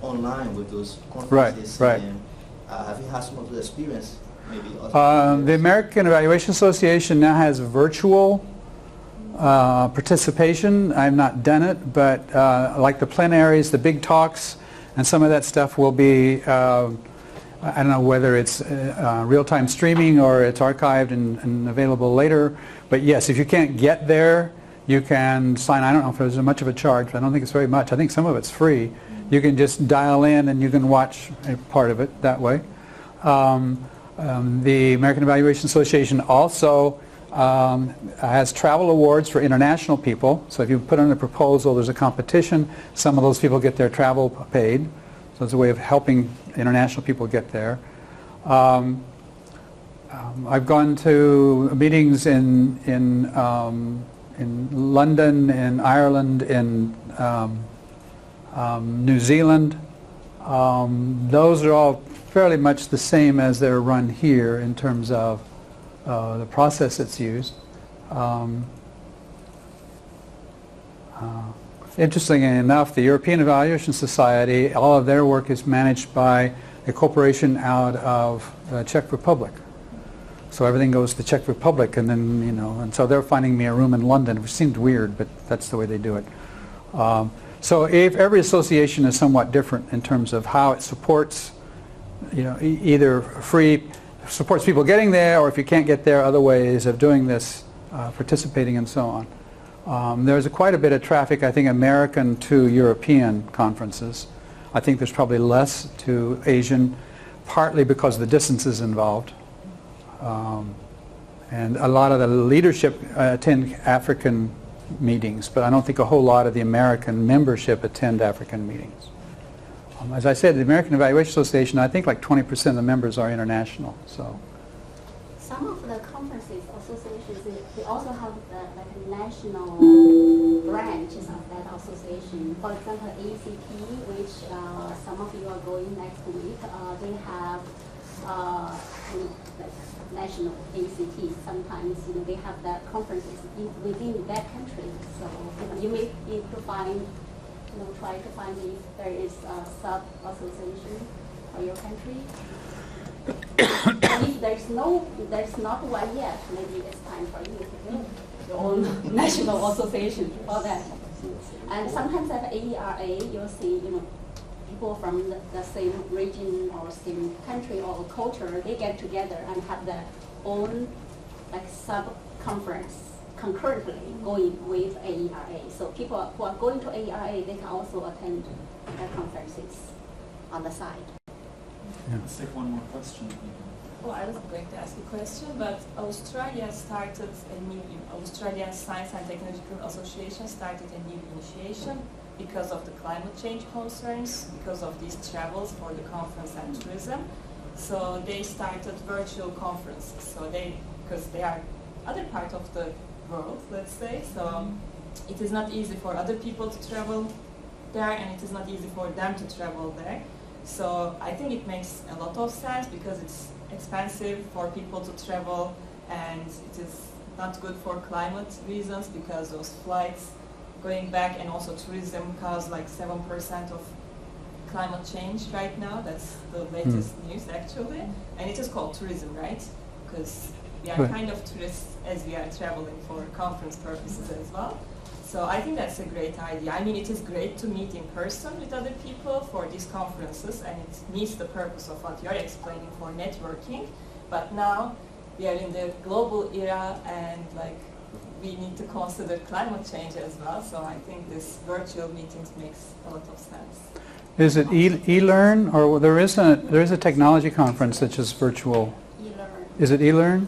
online with those conferences. Right. Have you had some of the experience? Maybe the American Evaluation Association now has virtual participation. I've not done it, but like the plenaries, the big talks, and some of that stuff will be, I don't know whether it's real-time streaming or it's archived and available later. But yes, if you can't get there, you can sign. I don't know if there's much of a charge, but I don't think it's very much. I think some of it's free. You can just dial in and you can watch a part of it that way. The American Evaluation Association also has travel awards for international people. So if you put in a proposal, there's a competition. Some of those people get their travel paid. So it's a way of helping international people get there. I've gone to meetings in London, in Ireland, in New Zealand. Those are all fairly much the same as they're run here in terms of the process that's used. Interestingly enough, the European Evaluation Society, all of their work is managed by a corporation out of the Czech Republic. So everything goes to the Czech Republic, and then, and so they're finding me a room in London, which seemed weird, but that's the way they do it. So if every association is somewhat different in terms of how it supports, either supports people getting there, or if you can't get there, other ways of doing this, participating and so on. There's quite a bit of traffic, I think, American to European conferences. I think there's probably less to Asian, partly because of the distances involved. And a lot of the leadership attend African meetings, but I don't think a whole lot of the American membership attend African meetings. As I said, the American Evaluation Association, I think like 20% of the members are international. So. Some of the conferences, associations, they also have like national branches of that association. For example, ACP, which some of you are going next week, they have like national ACT. Sometimes they have that conferences within that country. So you may need to find, try to find if there is a sub-association for your country. And if there's not one yet, maybe it's time for you to build your own national association for that. And sometimes at AERA, you'll see, people from the same region or same country or culture, they get together and have their own like sub-conference concurrently going with AERA. So people who are going to AERA, they can also attend their conferences on the side. Yeah. Let's take one more question. Well, I was going to ask a question, but Australia started a new, Australian Science and Technological Association started a new initiation because of the climate change concerns, because of these travels for the conference and tourism. So they started virtual conferences. So because they are other part of the world, let's say, so it is not easy for other people to travel there, and it is not easy for them to travel there. So I think it makes a lot of sense because it's expensive for people to travel, and it is not good for climate reasons because those flights going back and also tourism cause like 7% of climate change right now. That's the latest news actually. And it is called tourism, right? Because we are kind of tourists as we are traveling for conference purposes as well. So I think that's a great idea. I mean, it is great to meet in person with other people for these conferences, and it meets the purpose of what you're explaining for networking. But now we are in the global era, and like we need to consider climate change as well. So I think this virtual meetings makes a lot of sense. Is it e-learn, or there is a technology conference that's just virtual? E-learn. Is it e-learn?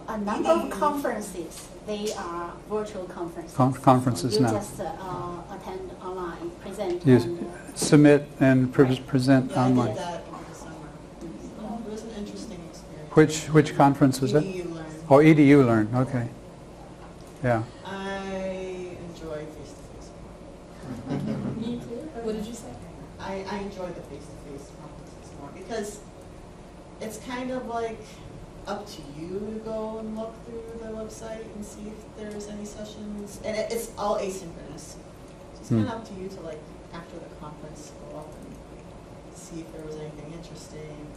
A number of conferences, they are virtual conferences. Conferences you now. just attend online, present. You submit and present Yeah, I online. did that over the summer. It was an interesting experience. Which conference was it? EDU-Learn. Oh, EDU Learn. Okay. Yeah. I enjoy face-to-face. Me too. What did you say? I enjoy the face-to-face conferences more because it's kind of like up to you to go and look through the website and see if there's any sessions, and it's all asynchronous. So it's kind of up to you to, like, after the conference, go up and see if there was anything interesting.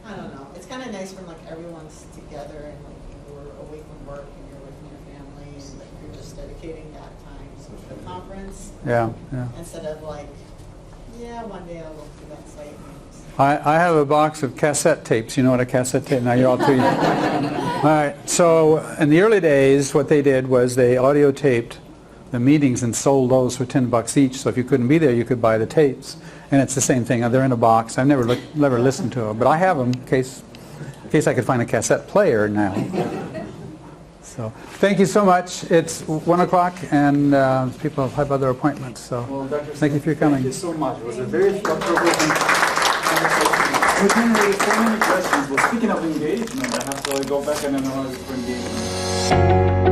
I don't know. It's kind of nice when like everyone's together and like you're away from work and you're away from your family and like you're just dedicating that time to the conference. Yeah. Yeah. Instead of like, yeah, one day I'll look through that site. And I have a box of cassette tapes. You know what a cassette tape? Now you're all too young. All right. So in the early days, what they did was they audio taped the meetings and sold those for $10 each. So if you couldn't be there, you could buy the tapes. And it's the same thing. They're in a box. I've never listened to them, but I have them in case I could find a cassette player now. So thank you so much. It's 1 o'clock, and people have other appointments. So Well, Dr. thank you for your coming. Thank you so much. It was a very thought-provoking conversation. We generated so many questions. Well, speaking of engagement, I have to go back and analyze for engagement.